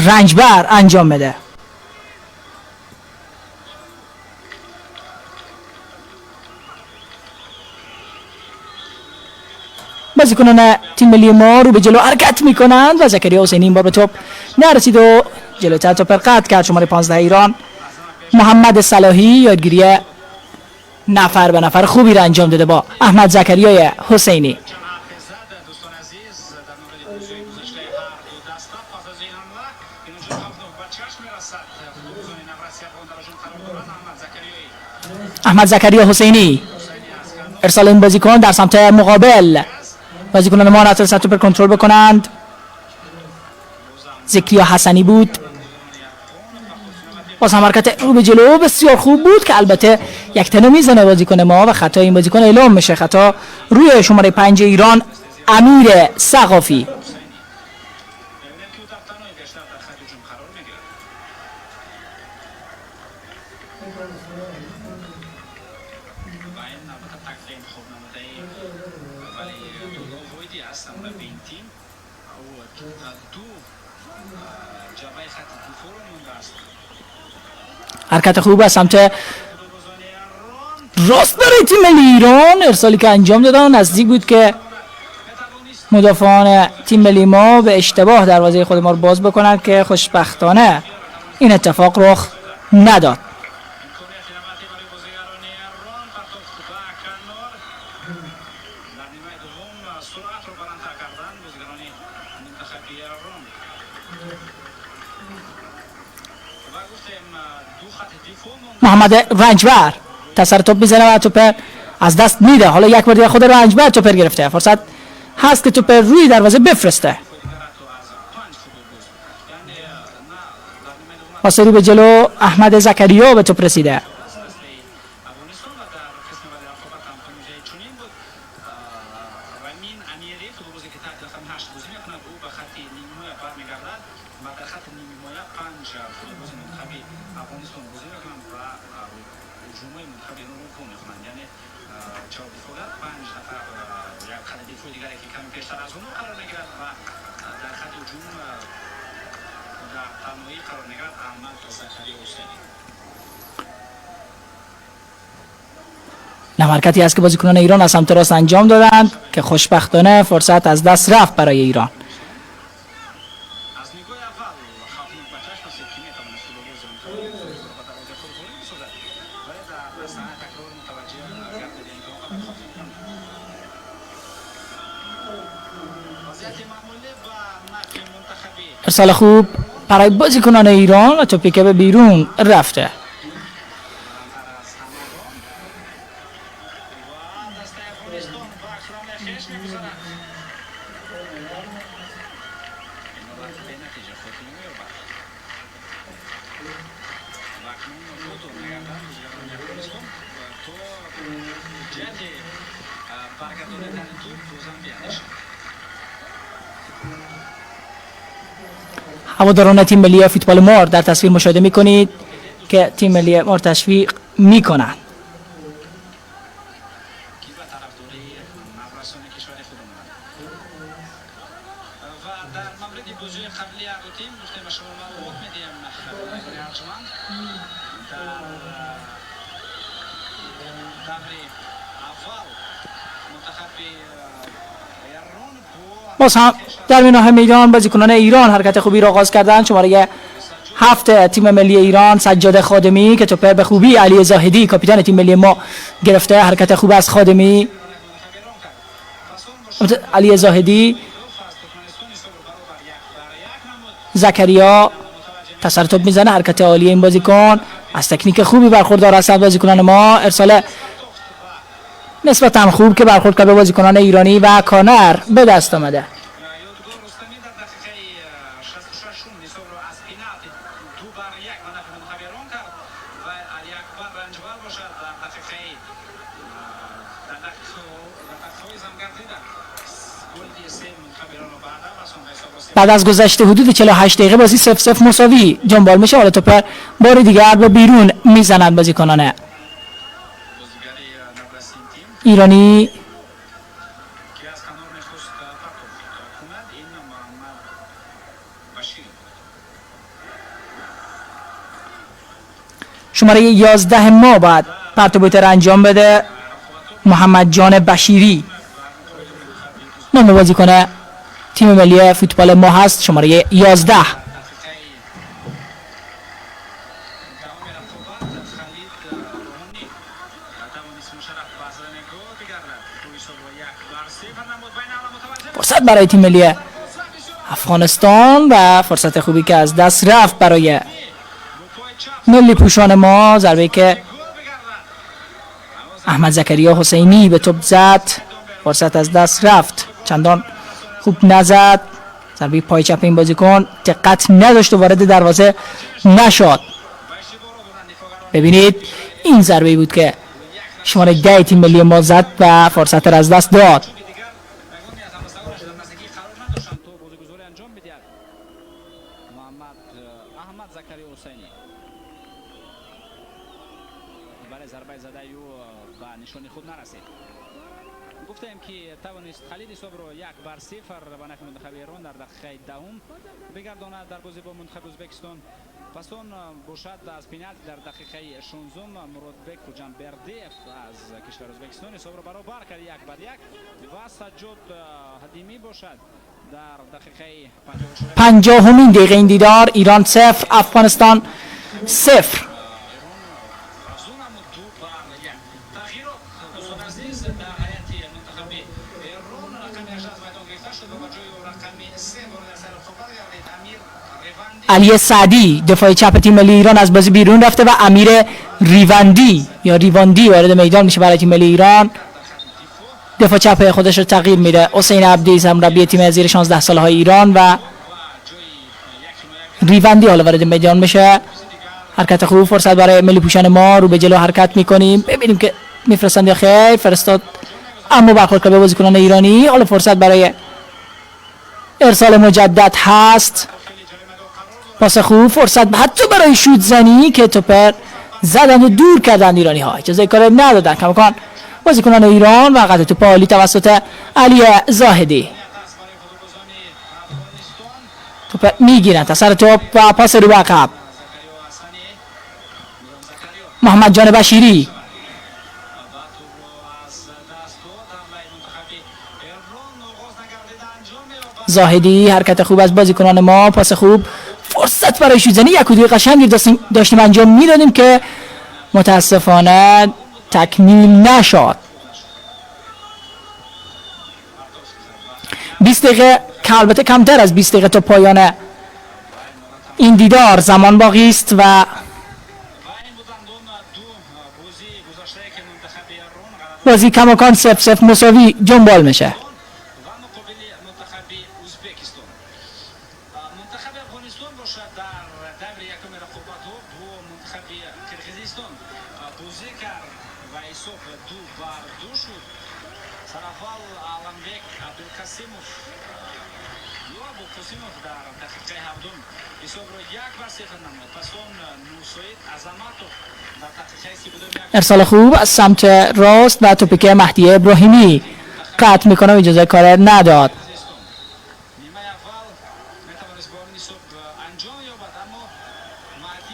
رنجبر انجام بده. بازیکنان تیم ملی ما رو به جلو حرکت میکنند و زکریا حسینی این بار به توپ نرسید و جلوتر توپ قطع کرد. شماره 15 ایران محمد صلاحی یادگیری نفر به نفر خوبی را انجام داده با احمد زکریای حسینی. احمد زکریا حسینی ارسال این بازیکن در سمت مقابل. بازیکنان ما نتونستند توپ کنترل بکنند. زکریا حسنی بود. باز هم حرکت رو به جلو بسیار خوب بود که البته یک تنه میزنه بازیکن ما و خطا این بازیکن اعلام میشه. خطا روی شماره 5 ایران امیر ثقافی. حرکت خوب از سمت راست برای تیم ملی ایران. ارسالی که انجام دادن نزدیک بود که مدافعان تیم ملی ما به اشتباه دروازه خود ما رو باز بکنند که خوشبختانه این اتفاق رخ نداد. محمد رنجبر تسر توپ میزنه و توپ از دست میده. حالا یک بار دیگه خود رنجبر توپ گرفته. فرصت هست که توپ روی دروازه بفرسته. پاسری به جلو احمد زکریا به توپ رسیده. حرکتی است که بازیکنان ایران از سمت راست انجام دادند که خوشبختانه فرصت از دست رفت برای ایران. ارسال خوب برای بازیکنان ایران و توپی که به بیرون رفته. هواداران تیم ملی فوتبال مار در تصویر مشاهده می‌کنید که تیم ملی مار تشویق می‌کنند. باز هم در میانه میدان بازیکنان ایران حرکت خوبی را آغاز کردند. شماره 7 تیم ملی ایران سجاد خادمی که توپ به خوبی علی زاهدی کاپیتان تیم ملی ما گرفته. حرکت خوب از خادمی. علی زاهدی، زکریا تسر توپ میزنه. حرکت عالی این بازیکن، از تکنیک خوبی برخوردار هستند بازیکنان ما. ارسال نسبتا خوب که برخورد کرد به بازیکنان ایرانی و کانر به دست آمده. بعد از گذشته حدود 48 دقیقه بازی 0-0 مساوی جنبال میشه. حالا توپ بار دیگر به بیرون میزنند بازیکنان ایرانی. شماره 11 ما بعد پرت بوتر انجام بده. محمد جان بشیری نام بازیکن تیم ملی فوتبال ما هست، شماره 11. فرصت برای تیم ملی افغانستان و فرصت خوبی که از دست رفت برای ملی پوشان ما. ضربه که احمد زکریا حسینی به توپ زد، فرصت از دست رفت، چندان خوب نزد. ضربه پای چپ این بازیکن دقت نداشت و وارد دروازه نشد. ببینید این ضربه بود که شماره 10 تیم ملی ما زد و فرصت را از دست داد. گفتیم که توانست خالد صبر رو 1-0 به نفع منتخب ایران در دقیقه دهم بگرداند در بازی با منتخب ازبکستان. پس اون باشد از پنالتی در دقیقه 16 مرادبک و جنبردیف از کشور ازبکستان صبر رو برابر کرد 1-1 و سجاد حدیمی باشد در دقیقه 50مین دقیقه این دیدار. ایران 0 افغانستان 0. علی سعدی دفاع چپ تیم ملی ایران از بازی بیرون رفته و امیر ریوندی یا ریواندی وارد میدان میشه برای تیم ملی ایران. دفاع چپ خودش رو تغییر میده. حسین عبدی مربی تیم زیر 16 ساله های ایران و ریوندی حالا وارد میدان میشه. حرکت خوب، فرصت برای ملی پوشان ما، رو به جلو حرکت میکنیم، ببینیم که میفرستند یا خیر. فرستاد اما برخورد کرد به بازیکنان ایرانی. حالا فرصت برای ارسال مجدد هست. پاس خوب، فرصت حتی برای شوت زنی که توپر زدن و دور کردن ایرانی ها، اجازه کار ندادن کماکان بازیکنان ایران و قطع توپ عالی توسط علی زاهدی. توپ میگیرن تا سر توپ و پاس رو به عقب. محمد جان بشیری زاهدی، حرکت خوب از بازیکنان ما، پاس خوب، فرصت برای شوت زنی. یک و دوی قشنگی داشتیم انجام میدادیم که متاسفانه تکمیل نشد. 20 دقیقه که البته کمتر از 20 دقیقه تا پایان این دیدار زمان باقی است و بازی کماکان 0-0 مساوی جنبال میشه. ارسال خوب از سمت راست و توپی که مهدی ابراهیمی قطع میکنه و اجازه کار نداد.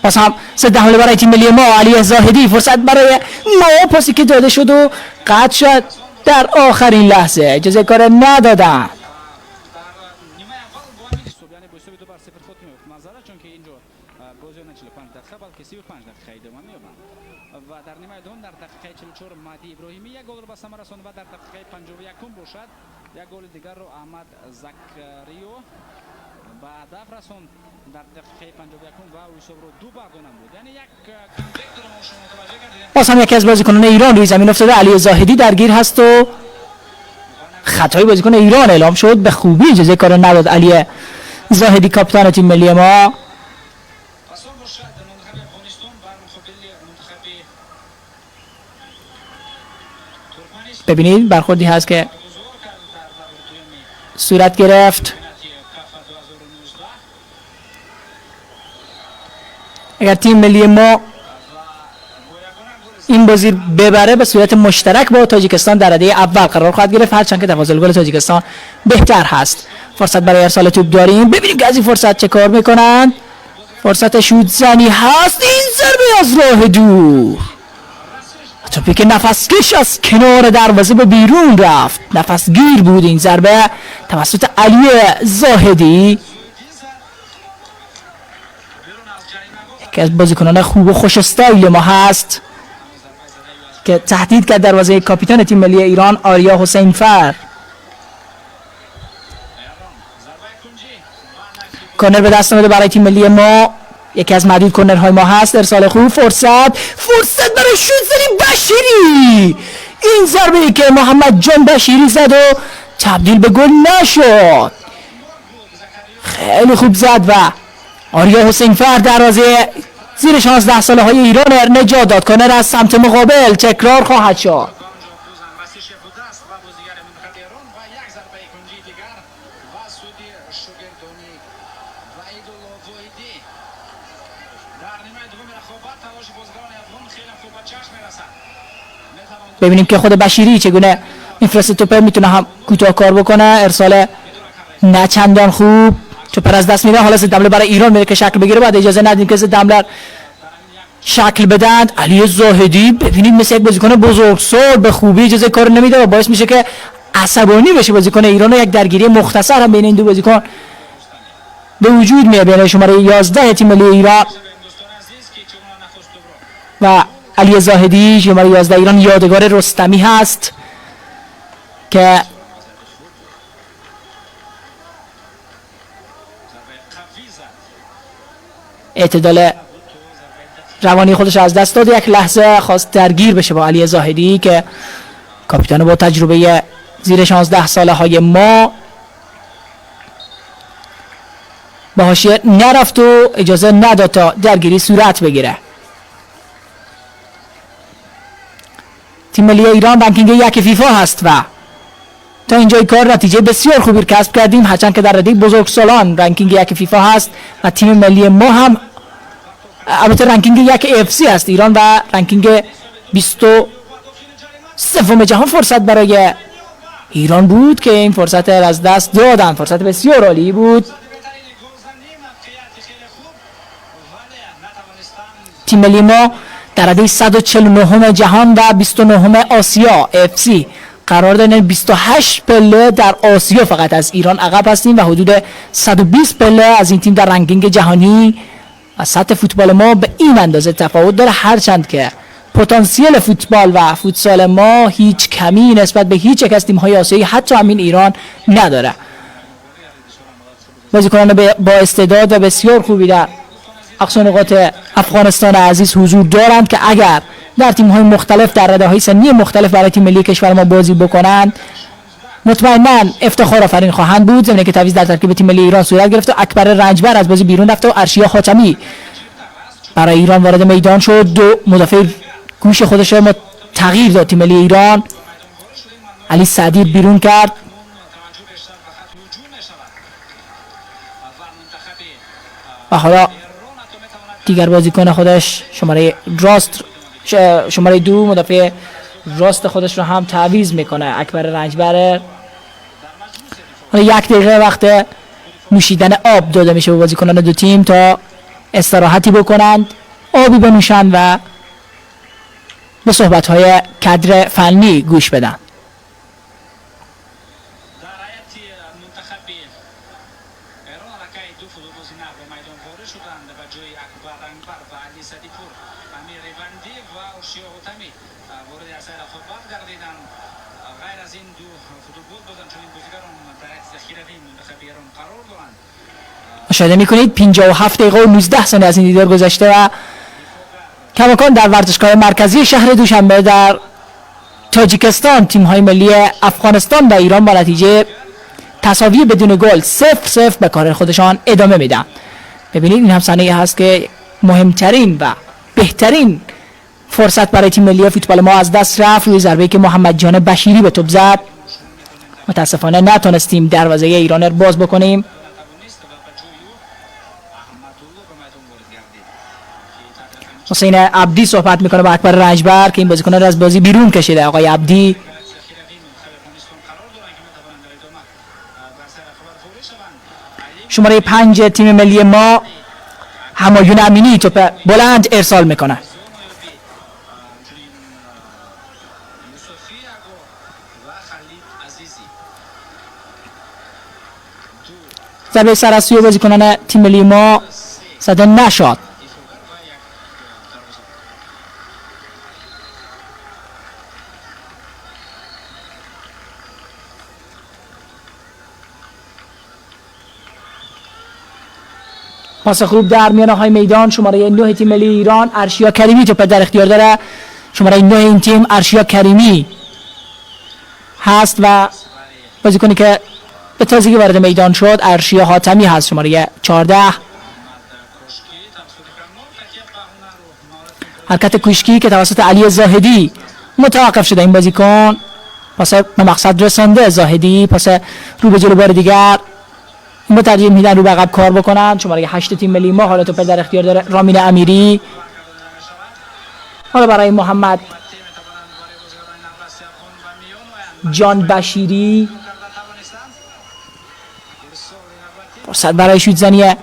پس هم ضد حمله برای تیم ملی ما. علی زاهدی، فرصت برای ما، پاسی که داده شد و قطع شد در آخرین لحظه، اجازه کار ندادن. و در نیمه دوم در دقیقه 44 مهدی ابراهیمی یک گل رو به ثمر رساند و در دقیقه 51 باشد یک گل دیگر رو احمد زکریو به هدف رساند در دقیقه 51 و اویسوب رو دو بردونم بود. یعنی یک باز هم یکی از بازیکنان ایران روی زمین افتاده. علی زاهدی درگیر هست و خطای بازیکن ایران اعلام شد. به خوبی اجازه کار نداد علی زاهدی کاپیتان تیم ملی ما. ببینید برخوردی هست که صورت گرفت. اگر تیم ملی ما این بازی ببره به صورت مشترک با تاجیکستان در رده اول قرار خواهد گرفت، هرچند که تفاضل گل تاجیکستان بهتر هست. فرصت برای ارسال توپ داریم. ببینیم که از این فرصت چه کار میکنند. فرصت شوت زنی هست، این ضربه از راه دور، توپی که نفس کش از کنار دروازه به بیرون رفت، نفس گیر بود این ضربه توسط علی زاهدی، یکی از بازیکنان خوب و خوش استایل ما هست که تهدید کرد دروازه کاپیتان تیم ملی ایران آریا حسین فر. کورنر به دست آمده برای تیم ملی ما، یکی از معدود کورنرهای ما هست. ارسال خوب، فرصت برای شوت زنی بشیری، این ضربه ای که محمد جان بشیری زد و تبدیل به گل نشد، خیلی خوب زد و آریا حسین فر دروازه زیر 16 ساله های ایران نجات داد. کورنر از سمت مقابل تکرار خواهد شد. ببینیم که خود بشیری چگونه این فرست توپ میتونه هم کوتاه کار بکنه. ارسال نه چندان خوب، توپ از دست میره. حالا دملر برای ایران میره که شکل بگیره، بعد اجازه ندیم که دملر شکل بدن. علی زاهدی ببینید مثل یک بازیکن بزرگسال به خوبی اجازه کار نمیده و باعث میشه که عصبانی بشه بازیکن ایران و یک درگیری مختصر هم بین این دو بازیکن به وجود میاد بین شماره 11 تیم ملی ایران و علی زاهدی. شماره 11 ایران یادگار رستمی هست که اعتدال روانی خودش از دست داد، یک لحظه خواست درگیر بشه با علی زاهدی که کاپیتان با تجربه زیر 16 ساله های ما به حاشیه نرفت و اجازه نداد تا درگیری صورت بگیره. تیم ملی ایران رنکینگ 1 فیفا هست و تا اینجای کار نتیجه بسیار خوبی کسب کردیم، هرچند که در رده بزرگسالان رنکینگ 1 فیفا هست و تیم ملی ما هم البته رنکینگ 1 افسی هست ایران و رنکینگ 23 جهان. فرصت برای ایران بود که این فرصت از دست دادن، فرصت بسیار عالی بود. تیم ملی ما در رده 149 جهان و 29 آسیا افسی قرار دارن، 28 پله در آسیا فقط از ایران عقب هستیم و حدود 120 پله از این تیم در رنکینگ جهانی. و سطح فوتبال ما به این اندازه تفاوت داره، هرچند که پتانسیل فوتبال و فوتسال ما هیچ کمی نسبت به هیچ یک از تیم‌های آسیایی حتی همین ایران نداره. بازیکنان با استعداد و بسیار خوبی در اقصا نقاط افغانستان عزیز حضور دارند که اگر در تیم‌های مختلف در رده‌های سنی مختلف برای تیم ملی کشور ما بازی بکنند مطمئناً افتخار آفرین خواهند بود. زمینه که تعویض در ترکیب تیم ملی ایران صورت گرفت و اکبر رنجبر از بازی بیرون رفت و ارشیا حاتمی برای ایران وارد میدان شد. دو مدافع گوش خودش رو تغییر داد تیم ملی ایران. علی سعدی بیرون کرد و حالا دیگر بازیکن خودش شماره 2 مدافع راست خودش رو هم تعویض میکنه، اکبر رنجبر. حالا 1 دقیقه وقت نوشیدن آب داده میشه به بازیکنان دو تیم تا استراحتی بکنند، آبی بنوشند و به صحبت‌های کادر فنی گوش بدن. مشاهده میکنید 57 دقیقه و 19 ثانیه از این دیدار گذشته و کماکان در ورزشگاه مرکزی شهر دوشنبه در تاجیکستان تیم‌های ملی افغانستان و ایران با نتیجه تساوی بدون گل 0-0 به کار خودشان ادامه میدن. ببینید این هم صحنه‌ای هست که مهمترین و بهترین فرصت برای تیم ملی فوتبال ما از دست رفت روی ضربه‌ای که محمد جان بشیری به توپ زد. متاسفانه نتونستیم دروازه ایران رو باز بکنیم. حسین عبدی صحبت میکنه با اکبر رنجبر که این بازیکن رو از بازی بیرون کشیده. آقای عبدی شماره 5 تیم ملی ما همایون امینی توپ بلند ارسال میکنه. ضربه سر از سوی بازیکنان تیم ملی ما زده نشد. پاس خوب در میانه های میدان. شماره 9 تیم ملی ایران ارشیا کریمی توپ در اختیار داره. شماره 9 این تیم ارشیا کریمی هست و بازیکنی که به تازگی وارد میدان شد ارشیا حاتمی هست، شماره 14. حرکت کوشکی که توسط علی زاهدی متوقف شده. این بازیکن پاس به مقصد رسانده. زاهدی پاس رو به جلو بار دیگر. این با ترجیح میدن رو به عقب کار بکنن. شماره 8 تیم ملی ما حالا توپ در اختیار داره رامین امیری. حالا برای محمد جان بشیری فرصت برای شوت زنی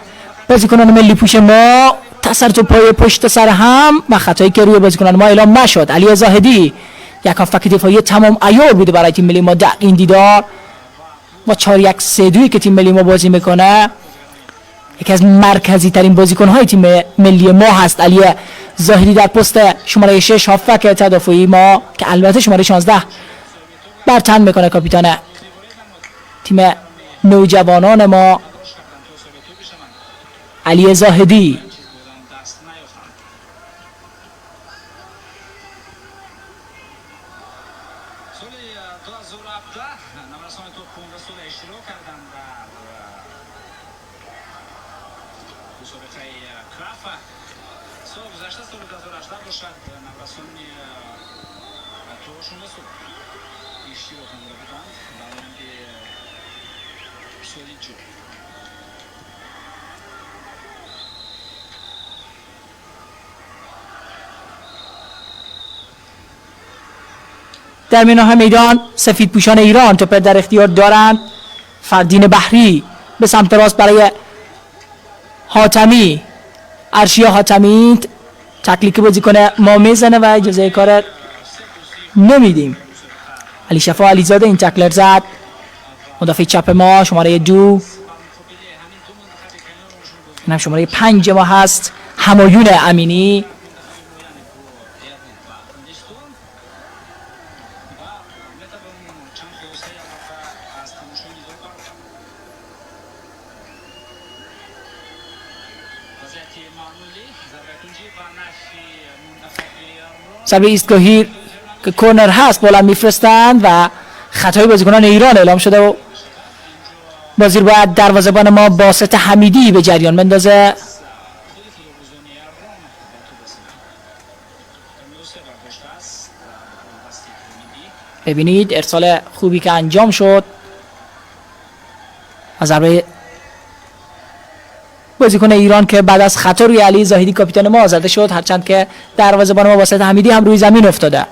بازیکنان ملی پوش ما. تسلط پای پشت سر هم و خطایی که روی بازیکنان ما اعلام نشد. علی زاهدی یک هافبک دفاعی تمام عیار بوده برای تیم ملی ما در این دیدار. با 4-1-3-2 که تیم ملی ما بازی میکنه یکی از مرکزی ترین بازیکن های تیم ملی ما هست علی زاهدی در پست شماره 6 هافبک تدافعی ما که البته شماره 16 برتن میکنه کاپیتان تیم نوجوانان ما علی زاهدی. در میانه میدان سفید پوشان ایران توپ در اختیار دارند. فردین بحری به سمت راست برای حاتمی. ارشیا حاتمی تکلیک بازیکن ما میزنه و اجازه کار نمیدیم. علی شفا علیزاده این تکلر زد. مدافع چپ ما شماره 2 اینم شماره 5 ما هست همایون امینی. ضربه ایستگاهی که کورنر هست بالا میفرستند و خطای بازیکنان ایران اعلام شده و بازی رو باید دروازه‌بان ما باسط حمیدی به جریان بندازه. ببینید ارسال خوبی که انجام شد از ضربه بازیکن ایران که بعد از خطا روی علی زاهدی کاپیتان ما آزاده شد، هرچند که دروازه‌بان ما واسط حمیدی هم روی زمین افتاده.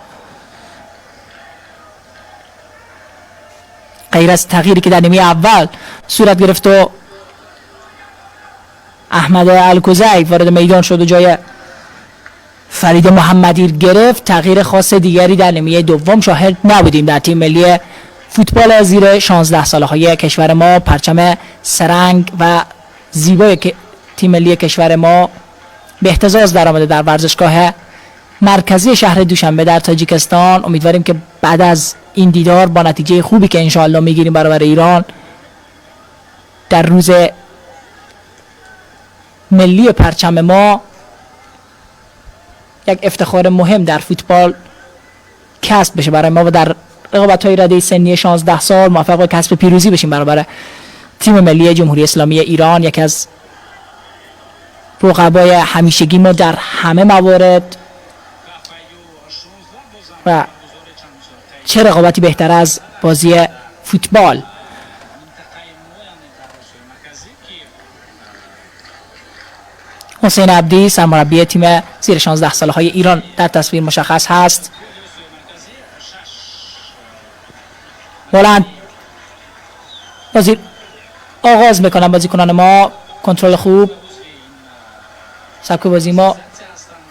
غیر از تغییری که در نیمه اول صورت گرفت و احمد الکوزی وارد میدان شد و جای فرید محمدی گرفت، تغییر خاص دیگری در نیمه دوم شاهد نبودیم. در تیم ملی فوتبال زیر 16 ساله های کشور ما پرچم سرنگ و زیبای که تیم ملی کشور ما به اهتزاز درآمده در ورزشگاه مرکزی شهر دوشنبه در تاجیکستان. امیدواریم که بعد از این دیدار با نتیجه خوبی که انشاءالله میگیریم برابر ایران در روز ملی پرچم ما یک افتخار مهم در فوتبال کسب بشه برای ما و در رقابت‌های رده سنی 16 سال موفق به کسب پیروزی بشیم برابر تیم ملی جمهوری اسلامی ایران، یکی از رقبای همیشگی ما در همه موارد. و چه رقابتی بهتر از بازی فوتبال. حسین عبدی سرمربی تیم زیر 16 ساله های ایران در تصویر مشخص هست. بلند بازی آغاز میکنن بازیکنان ما، کنترل خوب سبک بازی ما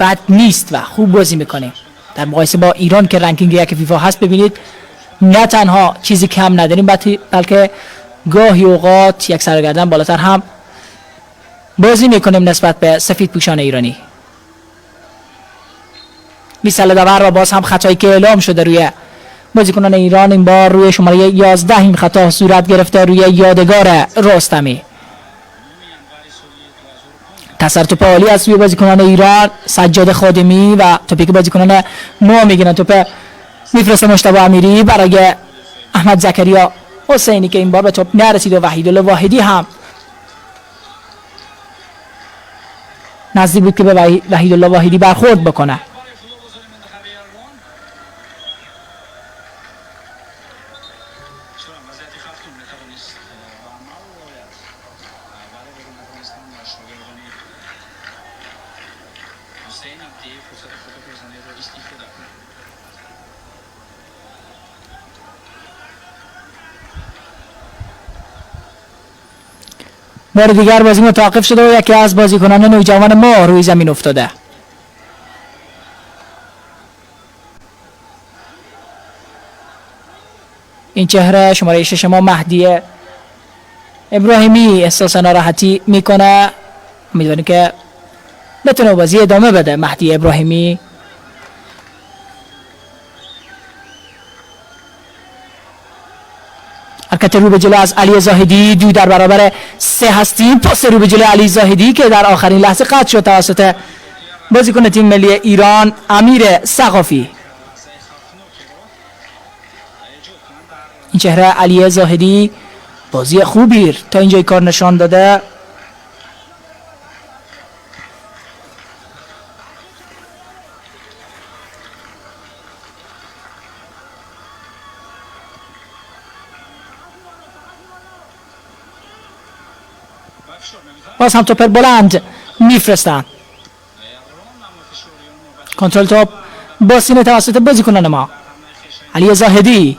بد نیست و خوب بازی میکنیم در مقایسه با ایران که رنکینگ یک فیفا هست. ببینید نه تنها چیزی کم نداریم بلکه گاهی اوقات یک سرگردن بالاتر هم بازی میکنیم نسبت به سفید پوشان ایرانی. میسل دور و باز هم خطایی که اعلام شده روی بازیکنان ایران، این بار روی شماره 11 این خطا صورت گرفته روی یادگار رستمی. تسرط عالی از روی بازیکنان ایران، سجاد خادمی و توپی که بازیکنان ما میگیرن. توپ میفرسته مجتبی امیری برای احمد زکریا حسینی که این بار به توپ نرسید و وحیدالله واحدی هم نزدیک بود که به وحیدالله واحدی برخورد بکنه. بار دیگر بازی متوقف شده و یکی از بازیکنان نوجوان ما روی زمین افتاده. این چهره شماره 6 ما مهدی ابراهیمی احساس ناراحتی میکنه. امیدواریم که بتونه بازی ادامه بده. مهدی ابراهیمی حرکت رو به جلو از علی زاهدی، 2 در برابر 3 هستیم. پاس رو به جلو علی زاهدی که در آخرین لحظه قطع شد توسط بازیکن تیم ملی ایران امیر ثقافی. این چهره علی زاهدی بازی خوبی تا اینجای کار نشان داده. باز هم توپ بلند میفرستن. کنترل توپ با سینه توسط بازیکنان ما. علی زاهدی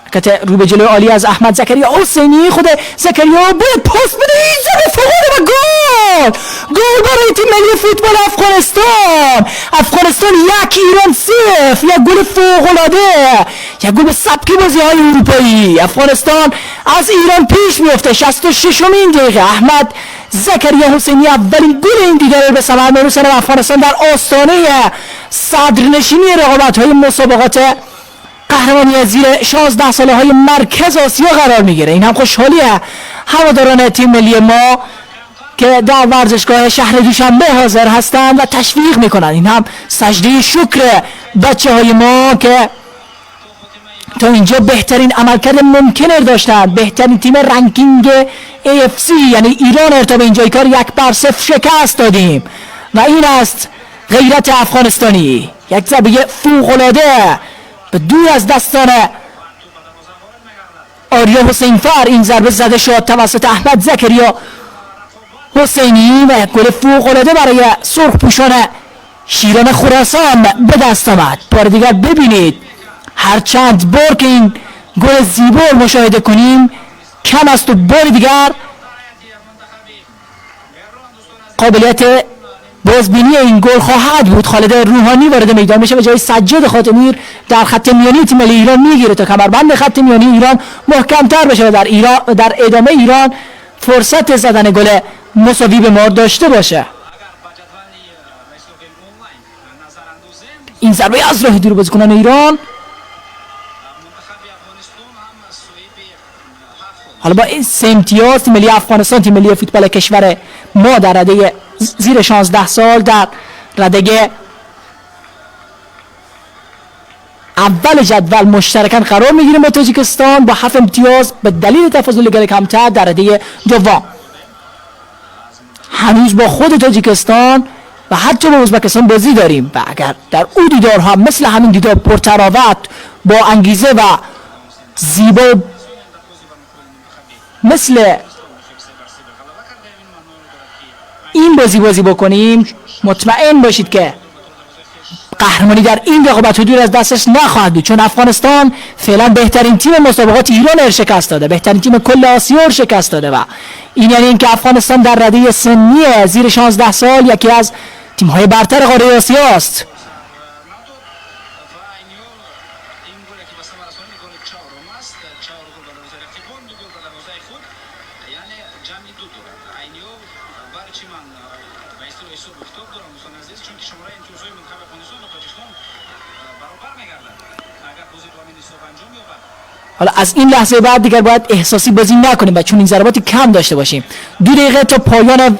حرکت رو به جلو عالی از احمد زکریا حسینی. خود زکریا باید پاس بده. اینجا فوق‌العاده و گل برای تیم ملی فوتبال افغانستان. افغانستان 1 ایران 0. یک گل فوق‌العاده، یک گل به سبک بازی‌های اروپایی. افغانستان از ایران پیش میفته. 66مین دقیقه احمد زکریا حسینی اولین گل این دیدار به ثمر میرسونه. افغانستان در آستانه صدرنشینی رقابت‌های مسابقات قهرمانی زیر 16 ساله های مرکز آسیا قرار میگیره. این هم خوشحالیه هواداران تیم ملی ما که در ورزشگاه شهر دوشنبه حاضر هستند و تشویق میکنن. این هم سجده شکر بچه های ما که تا اینجا بهترین عملکرد ممکن رو داشتن. بهترین تیم رنکینگ AFC یعنی ایران رو تا به اینجای کار 1-0 شکست دادیم و این است غیرت افغانستانی. یک ضربه فوق‌العاده به دور از دستان آریا حسین فر. این ضربه زده شد توسط احمد زکریا حسینی و یک گل فوق‌العاده برای سرخپوشان شیران خراسان به دست آمد. بار دیگر ببینید هر چند بار که این گل زیبا مشاهده کنیم کم است و بار دیگر قابلیت بازبینی این گل خواهد بود. خالد روحانی وارد میدان میشه و جای سجاد خاتمی در خط میانی تیم ملی ایران میگیره تا کمربند خط میانی ایران محکم‌تر بشه و در ادامه ایران فرصت زدن گل مساوی به ما داشته باشه. این ضربه از راه دور بازیکنان ایران. حالا با این سه امتیاز تیم ملی افغانستان، تیم ملی فوتبال کشور ما در رده زیر 16 سال در رده اول جدول مشترکاً قرار میگیریم با تاجیکستان با 7 امتیاز به دلیل تفاضل گل کمتر در رده دوم. هنوز با خود تاجیکستان و حتی با ازبکستان بازی داریم و اگر در او دیدار هم مثل همین دیدار پرتراوت با انگیزه و زیبا مثل این بازی بکنیم مطمئن باشید که قهرمانی در این رقابت دور از دستش نخواهد بود، چون افغانستان فعلا بهترین تیم مسابقات ایران رو شکست داده، بهترین تیم کل آسیا رو شکست داده و این یعنی اینکه افغانستان در رده سنی زیر 16 سال یکی از تیم‌های برتر قاره آسیا است. حالا از این لحظه بعد دیگر باید احساسی بازی نکنیم و چون این ضرباتی کم داشته باشیم. 2 دقیقه تا پایان،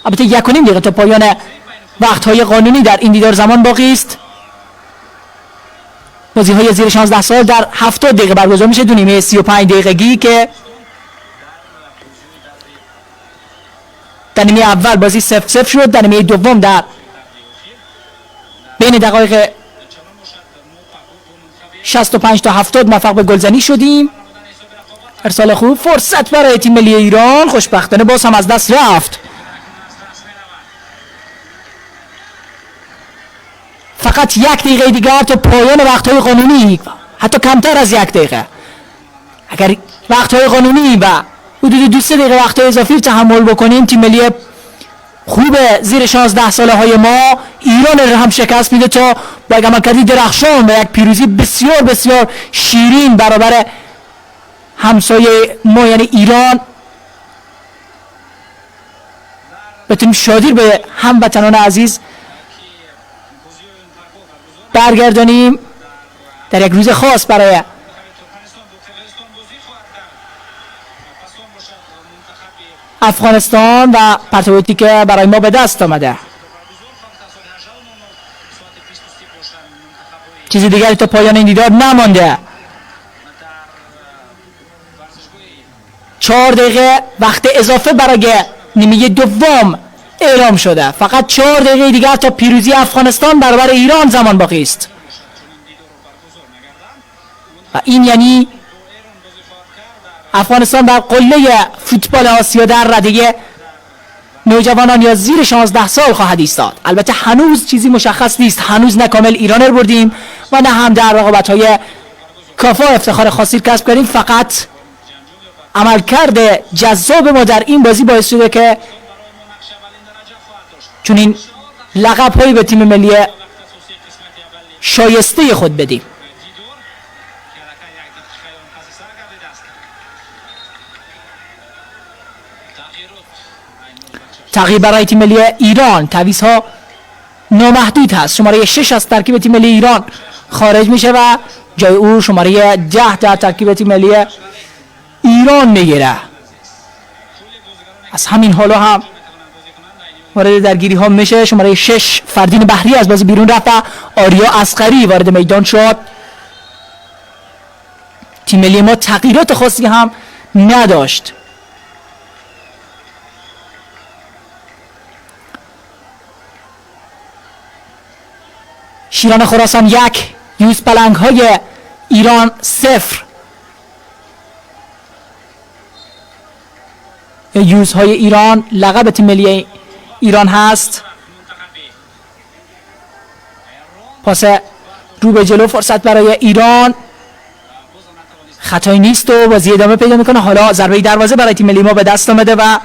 البته 1.5 دقیقه تا پایان وقت‌های قانونی در این دیدار زمان باقی است. بازی‌های زیر 16 سال در 70 دقیقه برگزار میشه، دو نیمه 35 دقیقگی که در نیمه اول بازی 0-0 شد، در نیمه دوم در بین دقایق 65 تا 70 موفق به گلزنی شدیم. ارسال خوب، فرصت برای تیم ملی ایران، خوشبختانه باز هم از دست رفت. فقط 1 دقیقه دیگر تا پایان وقت‌های قانونی، حتی کمتر از 1 دقیقه. اگر وقت‌های قانونی و حدود 2-3 دقیقه وقت‌های اضافی تحمل بکنیم، تیم ملی خوب زیر 16 ساله های ما ایران رو هم شکست میده تا با یک عملکردی درخشان و یک پیروزی بسیار بسیار شیرین برابر همسایه ما یعنی ایران بتونیم شادی به هموطنان عزیز برگردانیم در یک روز خاص برای افغانستان و پرتابوتی که برای ما به دست آمده. چیزی دیگری تا پایان این دیدار نمانده. 4 دقیقه وقت اضافه برای نیمه دوم اعلام شده. فقط 4 دقیقه دیگر تا پیروزی افغانستان برابر ایران زمان باقی است و این یعنی افغانستان در قله فوتبال آسیا در رده نوجوانان یا زیر 16 سال خواهد ایستاد. البته هنوز چیزی مشخص نیست، هنوز نه کامل ایران رو بردیم و نه هم در رقابت‌های کافا افتخار خاصی کسب کردیم. فقط عملکرد جذاب ما در این بازی باعث شده که چون این لقب‌هایی به تیم ملی شایسته خود بدیم. تغییر برای تیم ملی ایران، تعویض‌ها نامحدود هست. شماره 6 از ترکیب تیم ملی ایران خارج میشه و جای او شماره 10 در ترکیب تیم ملی ایران میگیره. از همین حالا هم وارد درگیری ها میشه. شماره 6 فردین بحری از بازی بیرون رفت و آریا اصغری وارد میدان شد. تیم ملی ما تغییرات خاصی هم نداشت. شیران خراسان 1، یوز پلنگ های ایران 0. یوز های ایران لقب تیم ملی ایران هست. پاس رو به جلو، فرصت برای ایران، خطایی نیست و بازی ادامه پیدا میکنه. حالا ضربه دروازه برای تیم ملی ما به دست آمده و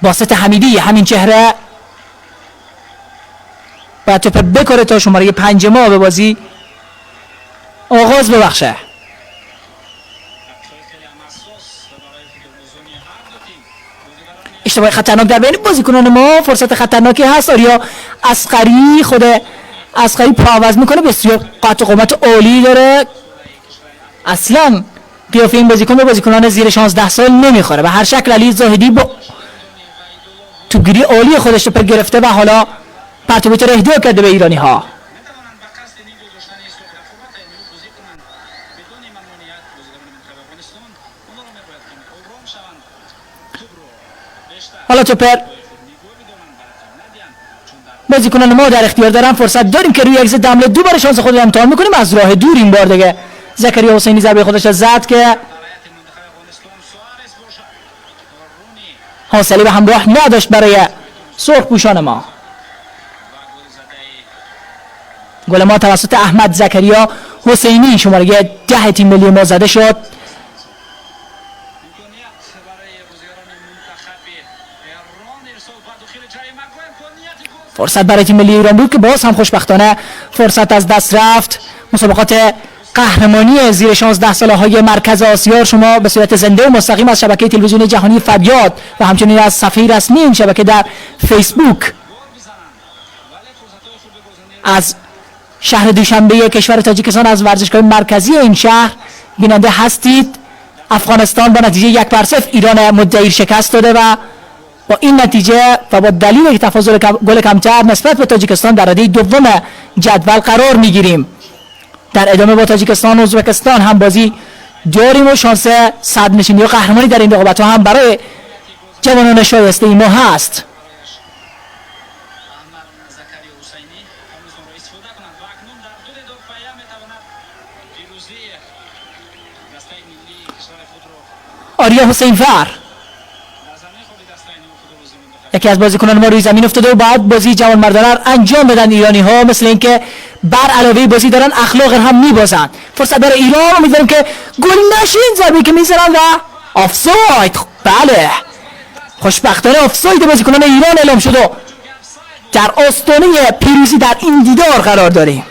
باسط حمیدی همین چهره باید توپ بکره تا شماره 5 ما به بازی آغاز ببخشه. اشتباه خطرناک در بین بازیکنان ما، فرصت خطرناکی هست. آریا اصغری، خود اصغری پا عوض میکنه، بسیار قد و قامت عالی داره. اصلا قیافه این بازیکن به بازیکنان زیر 16 سال نمیخوره. به هر شکل علی زاهدی با توپگیری عالی خودش رو گرفته و حالا پرتابوت رو اهدا کرده به ایرانی ها. حالا توپر بازیکنان ما در اختیار دارن. فرصت داریم که روی یک ضد حمله دوباره شانس خود رو امتحان میکنیم. از راه دور این بار دیگه زکریا حسینی ضربه خودش رو زد که حاصلی به همراه نداشت برای سرخ پوشان ما. گل ما توسط احمد زکریا حسینی شماره 10 تیم ملی ما زده شد. فرصت برای تیم ملی ایران بود که باز هم خوشبختانه فرصت از دست رفت. مسابقات قهرمانی زیر 16 ساله های مرکز آسیا شما به صورت زنده و مستقیم از شبکه تلویزیونی جهانی فریاد و همچنین از صفحه رسمی این شبکه در فیسبوک از شهر دوشنبه کشور تاجیکستان از ورزشگاه مرکزی این شهر بیننده هستید. افغانستان با نتیجه 1-0 ایران مدعی شکست داده و با این نتیجه و با دلیل تفاضل گل کمتر نسبت به تاجیکستان در رده دوم جدول قرار میگیریم. در ادامه با تاجیکستان و ازبکستان هم بازی داریم و شانس صدرنشینی و قهرمانی در این رقابت ها هم برای جوانان شایسته ما هست. آریا حسین فر یکی از بازیکنان ما روی زمین افتاده و بعد بازی جوان مردانه انجام بدن ایرانی ها، مثل اینکه بر علاوه بازی دارن اخلاق هم میبازن. فرصت برای ایران، امیدواریم که گل نشین. ضربه‌ای که میزنن و آفساید. بله خوشبختانه آفساید بازیکنان ایران اعلام شد و در آستانه پیروزی در این دیدار قرار داریم.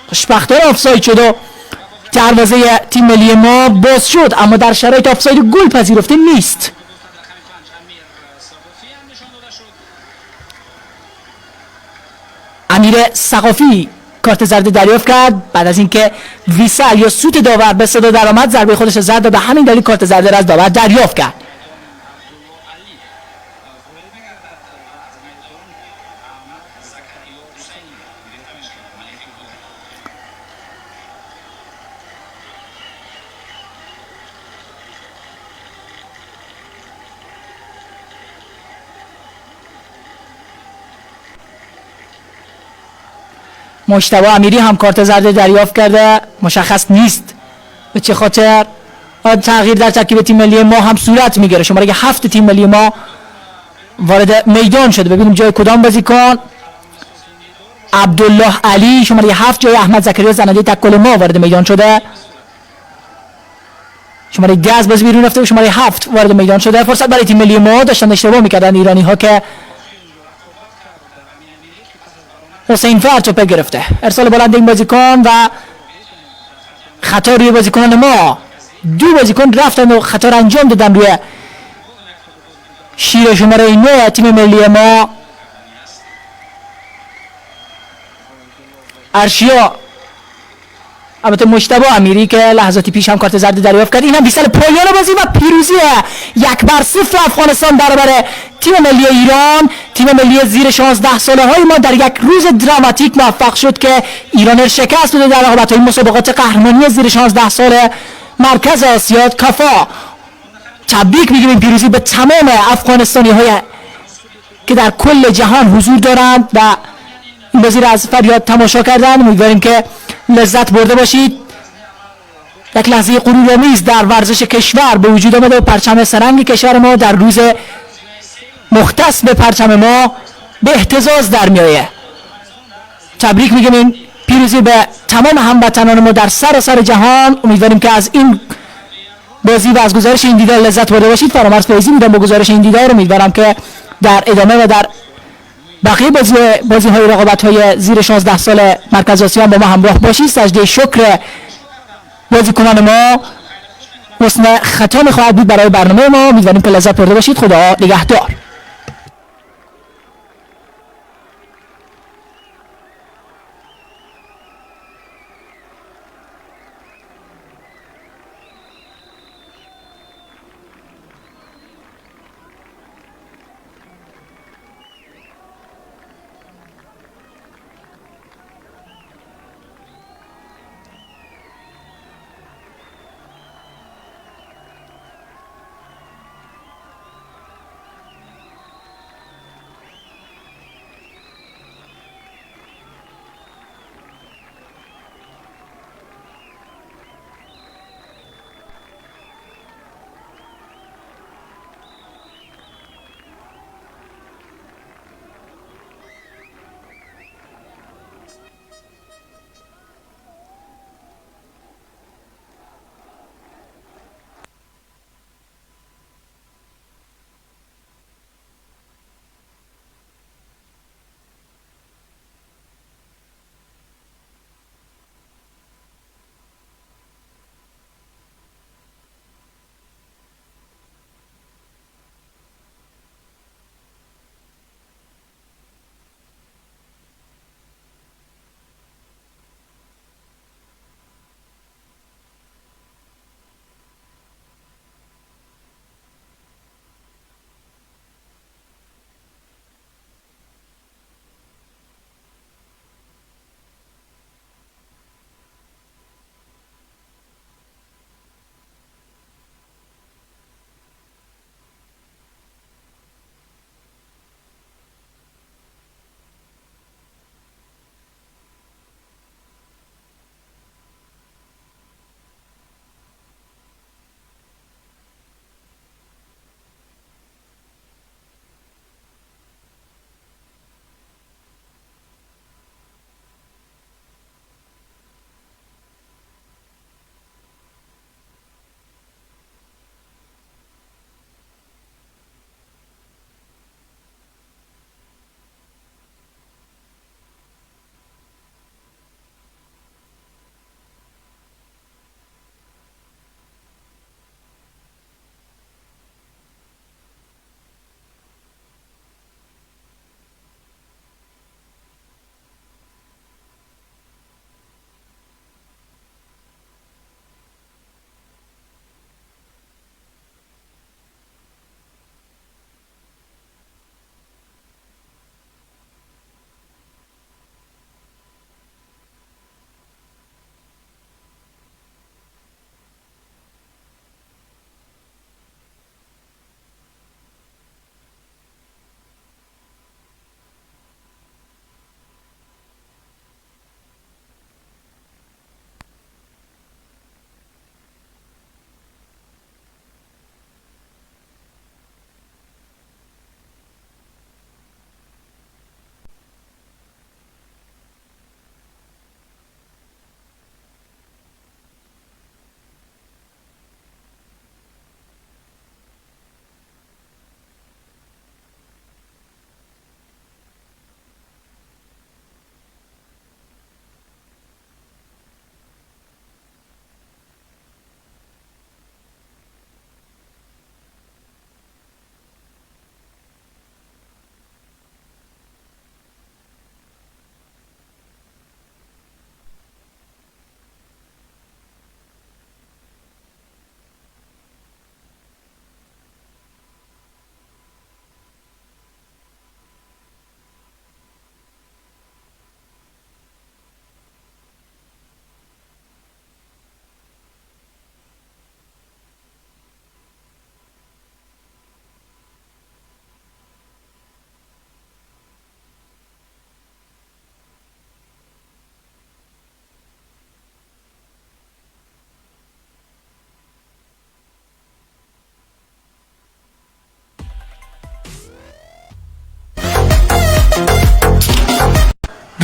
خوشبختانه آفساید شد و دروازه تیم ملی ما باز شد، اما در شرایط آفساید گل پذیرفته نیست. امیر ثقافی کارت زرد دریافت کرد بعد از اینکه ویسل یا سوت داور به صدا درآمد، ضربه خودش زد و به همین دلیل کارت زرد را از داور دریافت کرد. مجتبی امیری هم کارت زرد دریافت کرده، مشخص نیست به چه خاطر. تغییر در ترکیب تیم ملی ما هم صورت میگیره. شماره 7 تیم ملی ما وارد میدان شده. ببینیم جای کدام بازیکن. عبدالله علی شماره 7 جای احمد زکریا زننده تکل ما وارد میدان شده. شماره 10 از بازی بیرون رفته و شماره 7 وارد میدان شده. فرصت برای تیم ملی ما، داشتن اشتباه میکردن ایرانی ها که حسین فر توپ گرفته. ارسال بلند این بازیکن و خطا روی بازیکنان ما. دو بازیکن رفتن و خطا را انجام دادن روی شیر شماره 9 تیم ملی ما. ارشیا البته مجتبی امیری که لحظاتی پیش هم کارت زرد دریافت کرد. این هم بیسل پایان بازی و پیروزی 1-0 افغانستان برابر تیم ملی ایران. تیم ملی زیر 16 ساله های ما در یک روز دراماتیک موفق شد که ایران را شکست بده در رقابت های مسابقات قهرمانی زیر 16 ساله مرکز آسیا کافا. تبریک میگیم این پیروزی به تمام افغانستانی های که در کل جهان حضور دارند و این بازی را از فریاد تماشا کردن. امیدواریم که لذت برده باشید. یک لحظه غرورآمیز در ورزش کشور به وجود آمده و پرچم سرنگ کشور ما در روز مختص به پرچم ما به اهتزاز در میآید. تبریک میگم این پیروزی به تمام هموطنان ما در سراسر جهان. امیدواریم که از این بازی و از گزارش این دیدار لذت برده باشید. فرامرز پاییزی میدم با گزارش این دیدار. امیدوارم که در ادامه و در بقیه بازی های رقابت های زیر 16 سال مرکز آسیا با ما همراه باشید. سجده شکر بازیکنان ما حسن ختام خواهد بود برای برنامه ما. امیدواریم که لذت برده باشید. خدا نگهدار.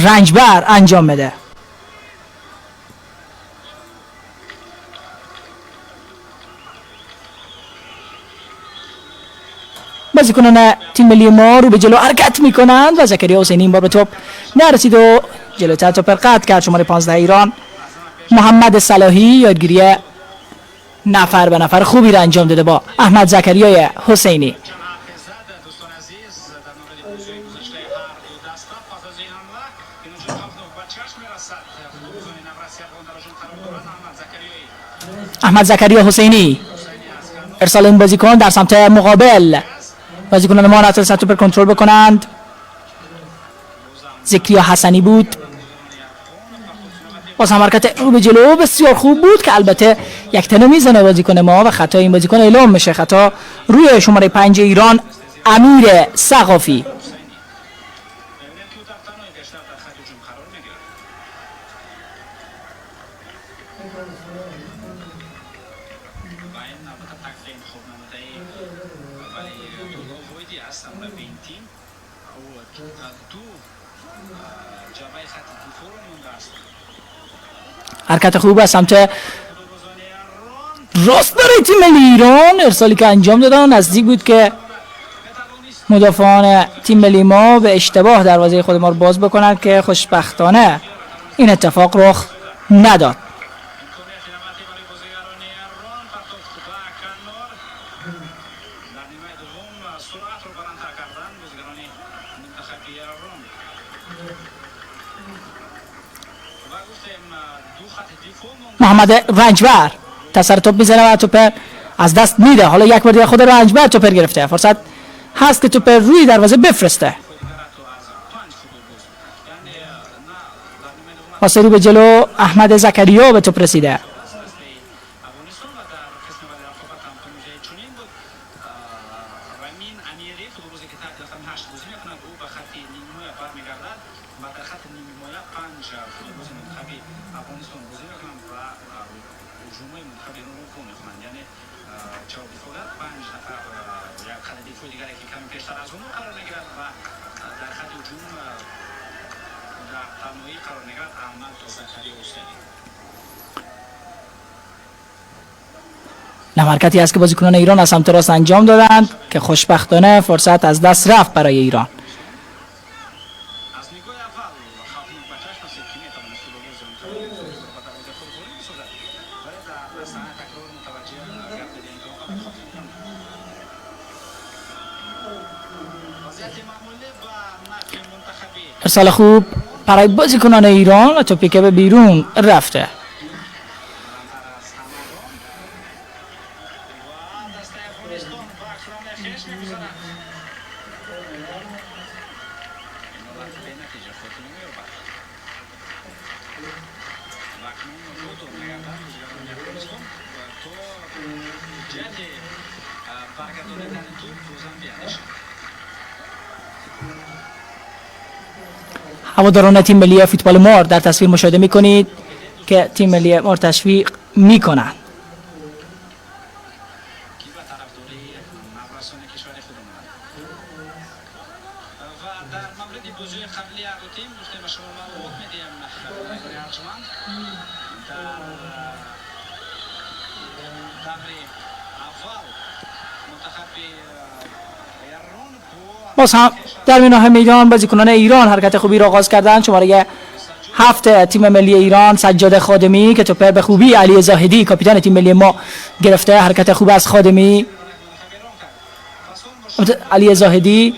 رنجبر انجام میده. بازیکنان تیم ملی ما رو به جلو حرکت میکنند و زکریا حسینی این بار به توپ نرسید و جلوتر توپ قطع کرد. شماره 15 ایران محمد صلاحی یادگیری نفر به نفر خوبی را انجام داده با احمد زکریای حسینی. احمد زکریا حسینی ارسال این بازیکن در سمت مقابل. بازیکنان ما نتونستند توپ کنترل بکنند. زکریا حسنی بود. باز هم حرکت رو به جلو بسیار خوب بود که البته یک تنه میزنه بازیکن ما و خطا این بازیکن اعلام میشه. خطا روی شماره 5 ایران امیر ثقافی. حرکت خوب از سمت راست برای تیم ملی ایران. ارسالی که انجام دادن نزدیک بود که مدافعان تیم ملی ما به اشتباه دروازه خود ما رو باز بکنند که خوشبختانه این اتفاق رخ نداد. محمد رنجبر تسر توپ میزنه و توپ از دست میده. حالا یک بار دیگه خود رنجبر توپ گرفته. فرصت هست که توپ روی دروازه بفرسته. پاس رو به جلو احمد زکریا به توپ رسیده. حرکتی است که بازیکنان ایران از سمت راست انجام دادند که خوشبختانه فرصت از دست رفت برای ایران. ارسال خوب برای بازیکنان ایران و توپی که به بیرون رفته. هواداران تیم ملی فوتبال مار در تصویر مشاهده می‌کنید که تیم ملی مار تشویق می‌کنند. باز هم در میانه میدان بازیکنان ایران حرکت خوبی را آغاز کردند. شماره 7 تیم ملی ایران سجاد خادمی که توپ به خوبی علی زاهدی کاپیتان تیم ملی ما گرفته. حرکت خوب از خادمی. علی زاهدی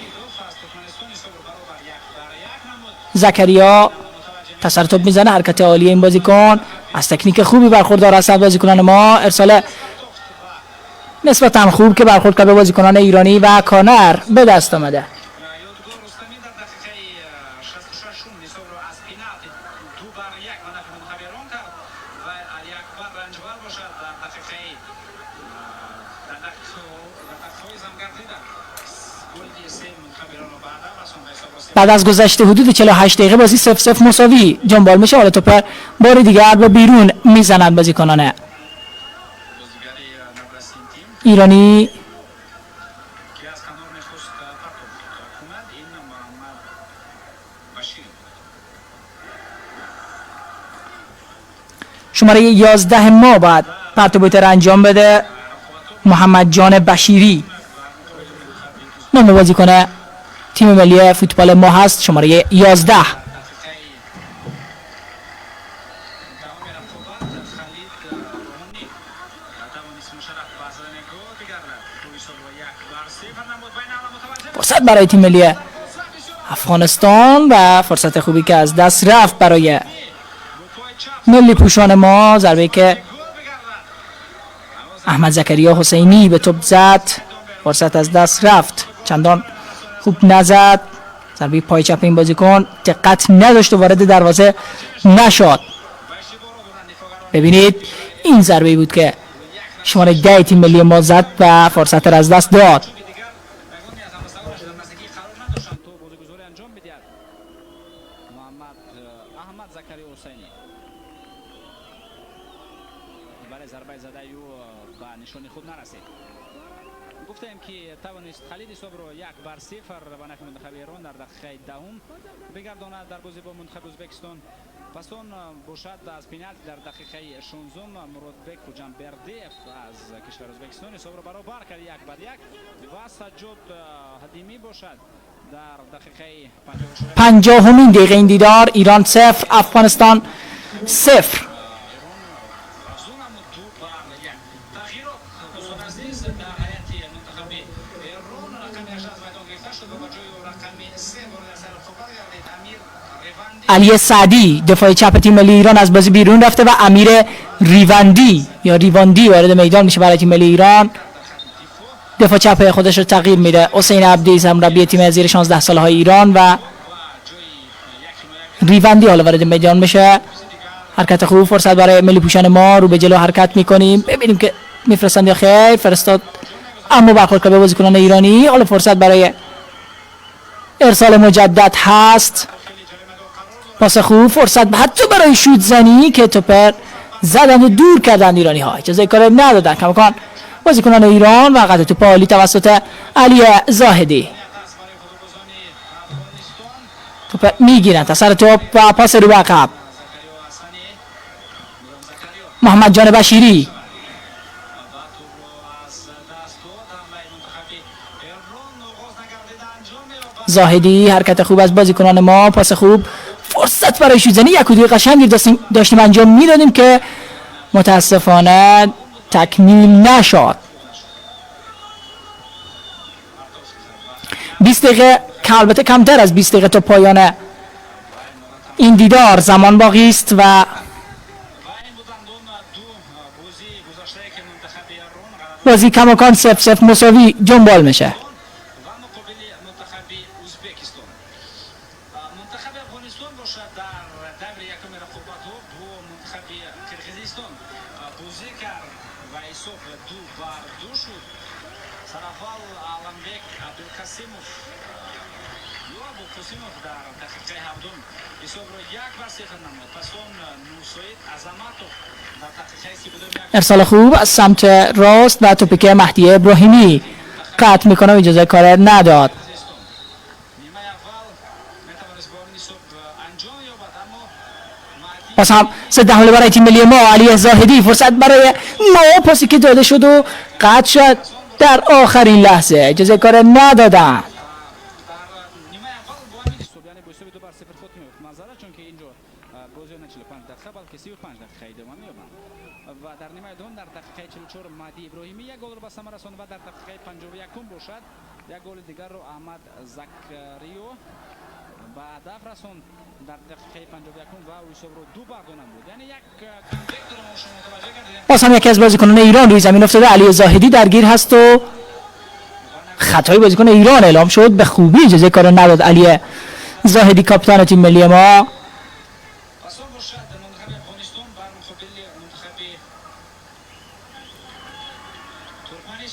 زکریا تسر توپ میزنه. حرکت عالی این بازیکن از تکنیک خوبی برخوردار هستند بازیکنان ما. ارسال نسبتا خوب که برخورد کرد به بازیکنان ایرانی و کانر به دست آمده. بعد از گذشته حدود 48 دقیقه بازی 0-0 مساوی جنبال میشه. حالا توپ بار دیگر به بیرون میزنند بازیکنان ایرانی. شماره 11 ما باید پرتو را انجام بده. محمد جان بشیری نام بازیکن تیم ملی فوتبال ما هست، شماره 11. فرصت برای تیم ملی افغانستان و فرصت خوبی که از دست رفت برای ملی پوشان ما. ضربه که احمد زکریا حسینی به توپ زد، فرصت از دست رفت، چندان خوب نزد. ضربه پای چپ این بازیکن دقت نداشت و وارد دروازه نشد. ببینید این ضربه بود که شماره 10 تیم ملی ما زد و فرصت را از دست داد. ضربه زده او به نشانی خود نرسید. گفتیم که توانست خالد حساب رو 1-0 به نفع منتخب ایران در دقیقه دهم بگرداند در بازی با منتخب ازبکستان. پس اون باشد از پنالتی در دقیقه 16 مرادبک و جنبردیف از کشور ازبکستان حساب رو برابر کرد 1-1 و سجاد حدیمی باشد در دقیقه 50مین دقیقه این دیدار. ایران 0 افغانستان 0. علی سعدی دفاع چپ تیم ملی ایران از بازی بیرون رفته و امیر ریوندی یا ریواندی وارد میدان میشه برای تیم ملی ایران. دفاع چپ خودش رو تغییر میده. حسین عبدی مربی تیم زیر 16 ساله های ایران و ریوندی حالا وارد میدان میشه. حرکت خوب، فرصت برای ملی پوشان ما، رو به جلو حرکت میکنیم. ببینیم که میفرستند یا خیر. فرستاد اما برخورد کرد به بازیکنان ایرانی. حالا فرصت برای ارسال مجدد هست. پاس خوب، فرصت حتی برای شوت زنی که توپر زدن و دور کردن ایرانی ها، اجازه کار ندادن کماکان بازیکنان ایران و قطع توپ عالی توسط علی زاهدی. توپ میگیرن تا سر توپ و پاس رو به عقب. محمد جان بشیری زاهدی، حرکت خوب از بازیکنان ما، پاس خوب، فرصت برای شوت‌زنی. یک و دو قشنگی داشتیم انجام میدادیم که متاسفانه تکمیل نشد. 20 دقیقه که البته کمتر از 20 دقیقه تا پایان این دیدار زمان باقی است و بازی کماکان 0-0 مساوی جنبال میشه. ارسال خوب از سمت راست و توپی که مهدی ابراهیمی قطع میکنه و اجازه کار نداد. پس هم ضد حمله برای تیم ملی ما. علی زاهدی، فرصت برای ما، پاسی که داده شد و قطع شد در آخرین لحظه، اجازه کار ندادن. و در نیمه دوم در دقیقه 44 مهدی ابراهیمی یک گل رو به ثمر رساند و در دقیقه 51 باشد یک گل دیگر رو احمد زکریو به هدف رساند در دقیقه 51 و حساب رو 2 بردانم بود. یعنی یک کاندکتور ما شما متوجه کردید. باز هم یکی از بازیکنان ایران روی زمین افتاده. علی زاهدی درگیر هست و خطای بازیکن ایران اعلام شد. به خوبی اجازه کار نداد علی زاهدی کاپیتان تیم ملی ما.